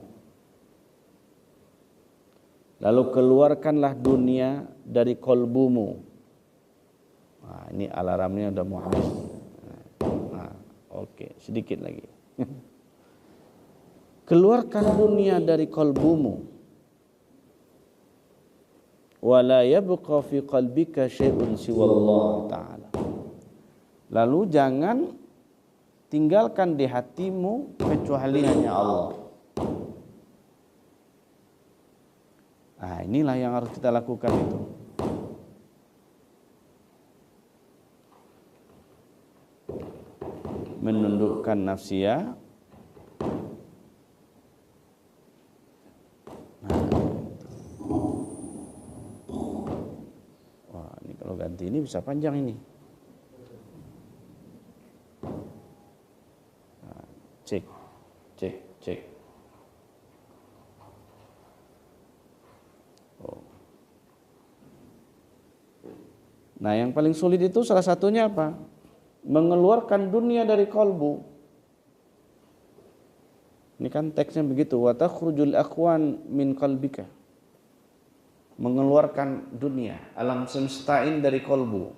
A: lalu keluarkanlah dunia dari kolbumu. Nah, ini alarmnya udah mau habis. Nah, oke, sedikit lagi. Keluarkan dunia dari kolbumu. Wala yabqa fi qalbika syai'un siwallah ta'ala. Lalu jangan tinggalkan di hatimu kecuali hanya Allah. Nah, inilah yang harus kita lakukan itu. Menundukkan nafsiyah. Wah, ini kalau ganti ini bisa panjang ini. Nah, cek. Oh. Nah, yang paling sulit itu salah satunya apa? Mengeluarkan dunia dari kolbu. Ini kan teksnya begitu, wa takhrujul aqwan min qalbika. Mengeluarkan dunia, alam semestain dari kolbu.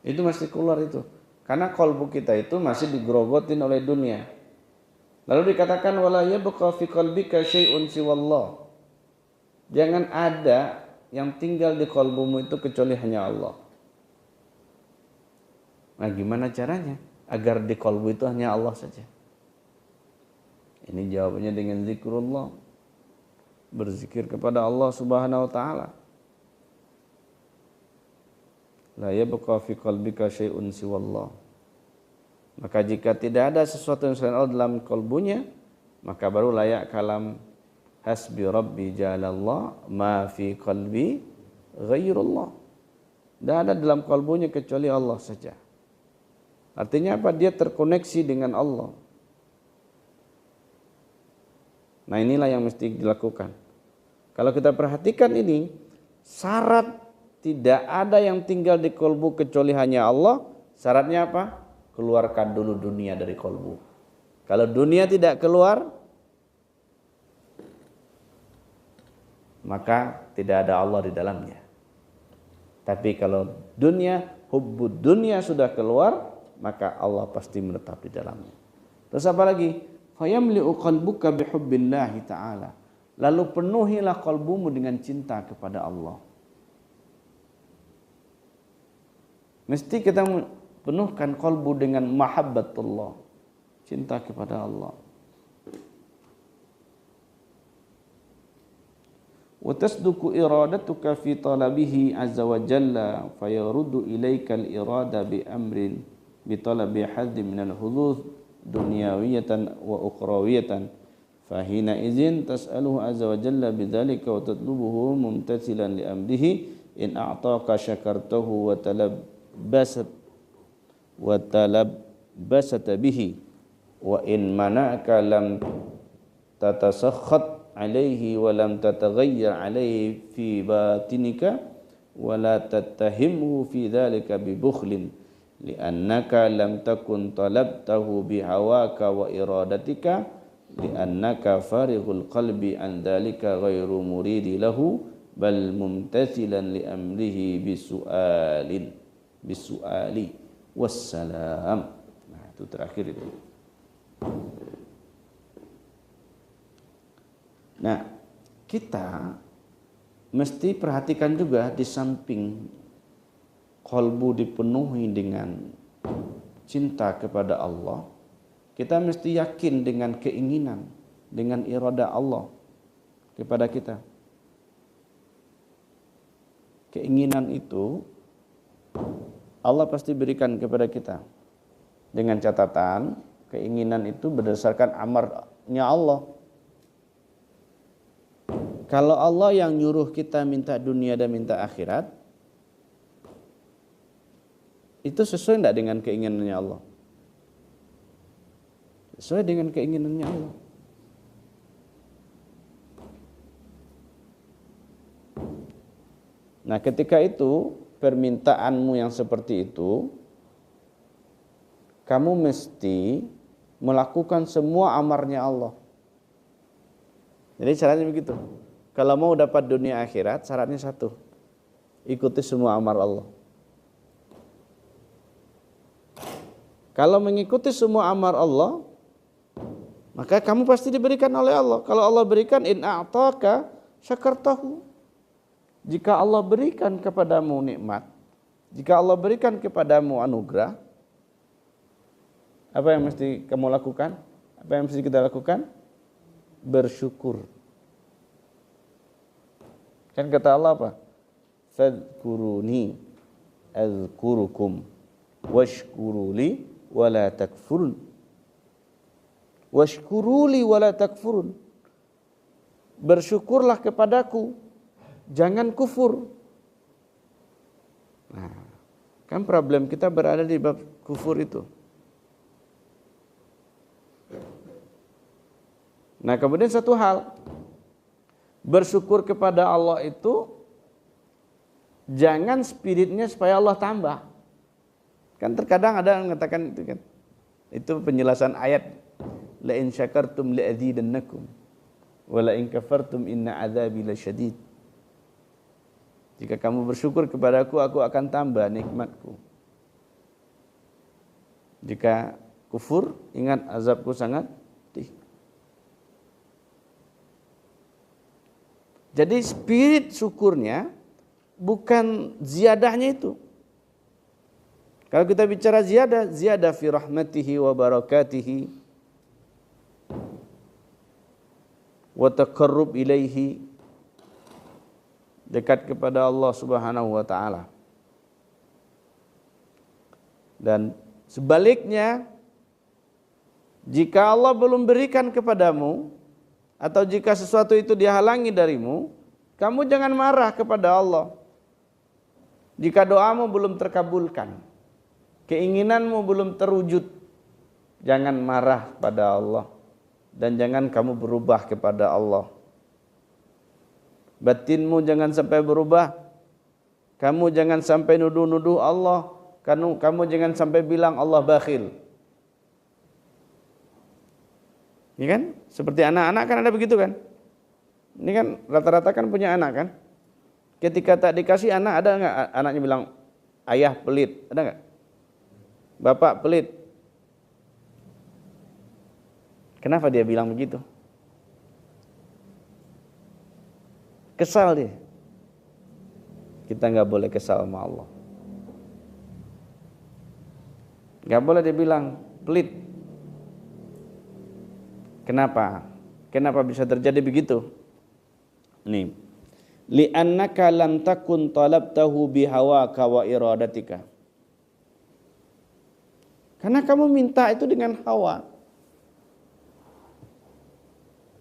A: Itu mesti keluar itu. Karena kolbu kita itu masih digerogotin oleh dunia. Lalu dikatakan wala yabqa fi qalbika syai'un siwallah. Jangan ada yang tinggal di kolbumu itu kecuali hanya Allah. Nah, gimana caranya agar di kolbu itu hanya Allah saja? Ini jawabannya dengan zikrullah. Berzikir kepada Allah Subhanahu wa taala. La yabqa fi qalbika syai'un siwallah. Maka jika tidak ada sesuatu yang selain Allah dalam kolbunya, maka baru layak kalam hasbi rabbi jalallah ma fi qalbi ghairullah. Tidak ada dalam kalbunya kecuali Allah saja. Artinya apa? Dia terkoneksi dengan Allah. Nah inilah yang mesti dilakukan. Kalau kita perhatikan ini, syarat tidak ada yang tinggal di kalbu kecuali hanya Allah. Syaratnya apa? Keluarkan dulu dunia dari kalbu. Kalau dunia tidak keluar, maka tidak ada Allah di dalamnya. Tapi kalau dunia, hubbud dunia sudah keluar, maka Allah pasti menetap di dalamnya. Terus apa lagi? Fayamli'u qalbuka bihubbillahi ta'ala. Lalu penuhilah kalbumu dengan cinta kepada Allah. Mesti kita penuhkan kalbu dengan mahabbatullah, cinta kepada Allah. Wa tasduqu iradatuka fi talabihi azza wa jalla fayaruddu ilaika al-irada bi amrin bi talabi hadhi min al-hudud dunyawiyatan wa ukhrawiyatan fahina idzin tas'aluhu azza wa jalla bidzalika wa tatlubuhu mumtathilan li amrihi in a'taka syakartahu wa talabbasata bihi wa in mana'aka lam tatasakhat alaihi wa lam tataghayyar alaihi fi batinika wa la tattahimhu fi dhalika bi bukhlin li'annaka lam takun talabtahu bi hawaka wa iradatika li'annaka farighul qalbi an dhalika ghairu muridi lahu bal mumtathilan li amrihi bisu'ali wassalam. Nah itu terakhir itu. Nah, kita mesti perhatikan juga di samping kalbu dipenuhi dengan cinta kepada Allah, kita mesti yakin dengan keinginan, dengan irada Allah kepada kita. Keinginan itu Allah pasti berikan kepada kita. Dengan catatan, keinginan itu berdasarkan amarnya Allah. Kalau Allah yang nyuruh kita minta dunia dan minta akhirat, itu sesuai tidak dengan keinginannya Allah? Sesuai dengan keinginannya Allah. Nah ketika itu, permintaanmu yang seperti itu, kamu mesti melakukan semua amarnya Allah. Jadi caranya begitu. Kalau mau dapat dunia akhirat, syaratnya satu. Ikuti semua amar Allah. Kalau mengikuti semua amar Allah, maka kamu pasti diberikan oleh Allah. Kalau Allah berikan, in a'taka syakartahu. Jika Allah berikan kepadamu nikmat, jika Allah berikan kepadamu anugerah, apa yang mesti kamu lakukan? Apa yang mesti kita lakukan? Bersyukur. Kan kata Allah apa? Fadhkuruni azkurukum washkuruli wala takfurun. Washkuruli wala takfurun. Bersyukurlah kepadaku, jangan kufur. Nah, kan problem kita berada di bab kufur itu. Nah, kemudian satu hal, bersyukur kepada Allah itu jangan spiritnya supaya Allah tambah. Kan terkadang ada yang mengatakan itu kan. Itu penjelasan ayat la in syakartum la azidannakum wa la in kafartum inna adzabi lasyadid. Jika kamu bersyukur kepadaku, aku akan tambah nikmatku. Jika kufur, ingat azabku sangat pedih. Jadi spirit syukurnya bukan ziyadahnya itu. Kalau kita bicara ziyadah fi rahmatihi wa barakatihi wa taqarrub ilaihi, dekat kepada Allah Subhanahu wa taala. Dan sebaliknya, jika Allah belum berikan kepadamu, atau jika sesuatu itu dihalangi darimu, kamu jangan marah kepada Allah. Jika doamu belum terkabulkan, keinginanmu belum terwujud, jangan marah pada Allah dan jangan kamu berubah kepada Allah. Batinmu jangan sampai berubah. Kamu jangan sampai nuduh-nuduh Allah. Kamu jangan sampai bilang Allah bakhil. Ini kan seperti anak-anak kan ada begitu kan? Ini kan rata-rata kan punya anak kan? Ketika tak dikasih anak, ada enggak anaknya bilang ayah pelit? Ada enggak? Bapak pelit. Kenapa dia bilang begitu? Kesal dia. Kita enggak boleh kesal sama Allah. Enggak boleh dia bilang pelit. Kenapa? Kenapa bisa terjadi begitu? Nih. Li'annaka lam takun talabtahu bihawaka wa iradatika. Karena kamu minta itu dengan hawa.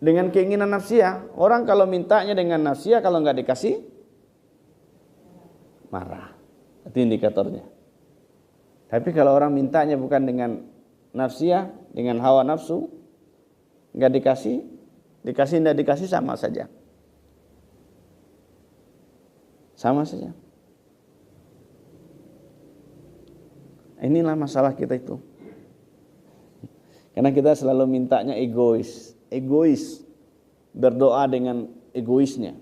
A: Dengan keinginan nafsiyah. Orang kalau mintanya dengan nafsiyah, kalau enggak dikasih marah. Itu indikatornya. Tapi kalau orang mintanya bukan dengan nafsiyah, dengan hawa nafsu, enggak dikasih, enggak dikasih sama saja. Sama saja. Inilah masalah kita itu. Karena kita selalu mintanya egois. Berdoa dengan egoisnya.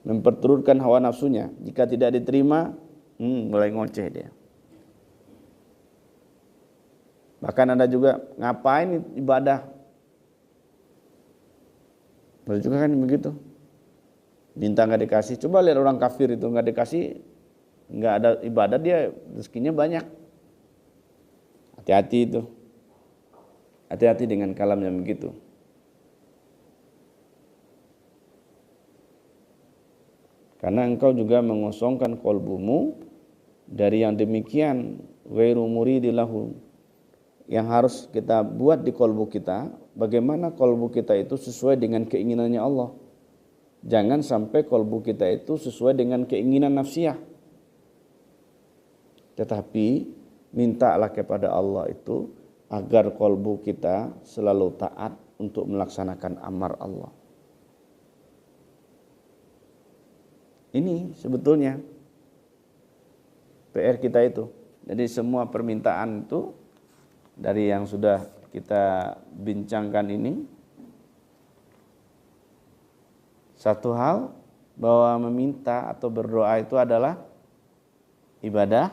A: Memperturutkan hawa nafsunya. Jika tidak diterima, mulai ngoceh dia. Bahkan ada juga ngapain ibadah. Ada juga kan begitu. Minta nggak dikasih. Coba lihat orang kafir itu nggak dikasih, nggak ada ibadah, dia rezekinya banyak. Hati-hati itu. Hati-hati dengan kalam yang begitu. Karena engkau juga mengosongkan kolbumu dari yang demikian, ghairu muridilahu. Yang harus kita buat di kolbu kita, bagaimana kolbu kita itu sesuai dengan keinginannya Allah. Jangan sampai kolbu kita itu sesuai dengan keinginan nafsiyah. Tetapi mintalah kepada Allah itu agar kolbu kita selalu taat untuk melaksanakan amar Allah. Ini sebetulnya PR kita itu. Jadi semua permintaan itu dari yang sudah kita bincangkan ini, satu hal bahwa meminta atau berdoa itu adalah ibadah.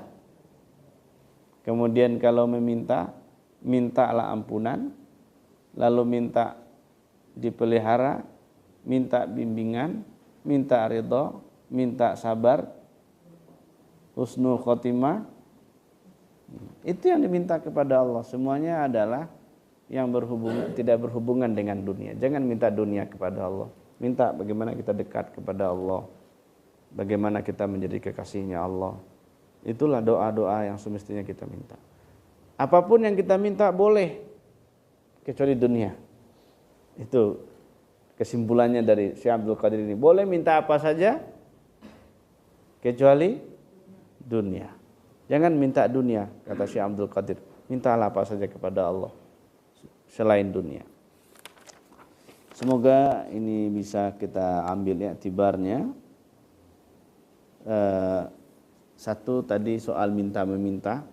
A: Kemudian kalau meminta, mintalah ampunan, lalu minta dipelihara, minta bimbingan, minta ridha, minta sabar, husnul khotimah. Itu yang diminta kepada Allah. Semuanya adalah yang tidak berhubungan dengan dunia. Jangan minta dunia kepada Allah. Minta bagaimana kita dekat kepada Allah, bagaimana kita menjadi kekasihnya Allah. Itulah doa-doa yang semestinya kita minta. Apapun yang kita minta boleh, kecuali dunia. Itu kesimpulannya dari Syekh Abdul Qadir ini. Boleh minta apa saja, kecuali dunia. Jangan minta dunia, kata Syekh Abdul Qadir. Mintalah apa saja kepada Allah selain dunia. Semoga ini bisa kita ambil iktibarnya. Satu tadi soal minta meminta.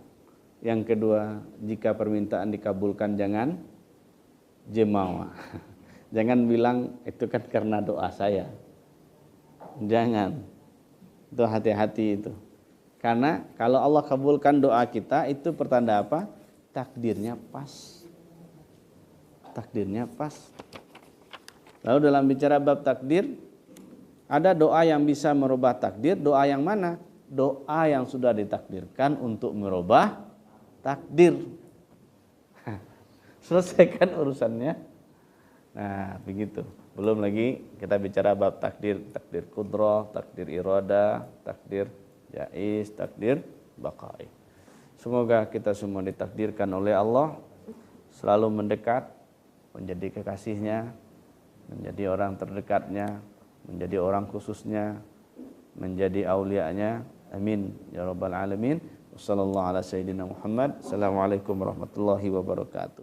A: Yang kedua, jika permintaan dikabulkan jangan jemawa. Jangan bilang itu kan karena doa saya. Jangan. Itu hati-hati itu. Karena kalau Allah kabulkan doa kita, itu pertanda apa? Takdirnya pas. Takdirnya pas. Lalu dalam bicara bab takdir, ada doa yang bisa merubah takdir. Doa yang mana? Doa yang sudah ditakdirkan untuk merubah takdir. Selesaikan urusannya. Nah, begitu. Belum lagi kita bicara bab takdir, takdir qudrah, takdir iradah, takdir jaiz, takdir baqai. Semoga kita semua ditakdirkan oleh Allah selalu mendekat, menjadi kekasihnya, menjadi orang terdekatnya, menjadi orang khususnya, menjadi aulianya. Amin ya rabbal alamin. Wassallallahu ala sayyidina Muhammad. Assalamualaikum warahmatullahi wabarakatuh.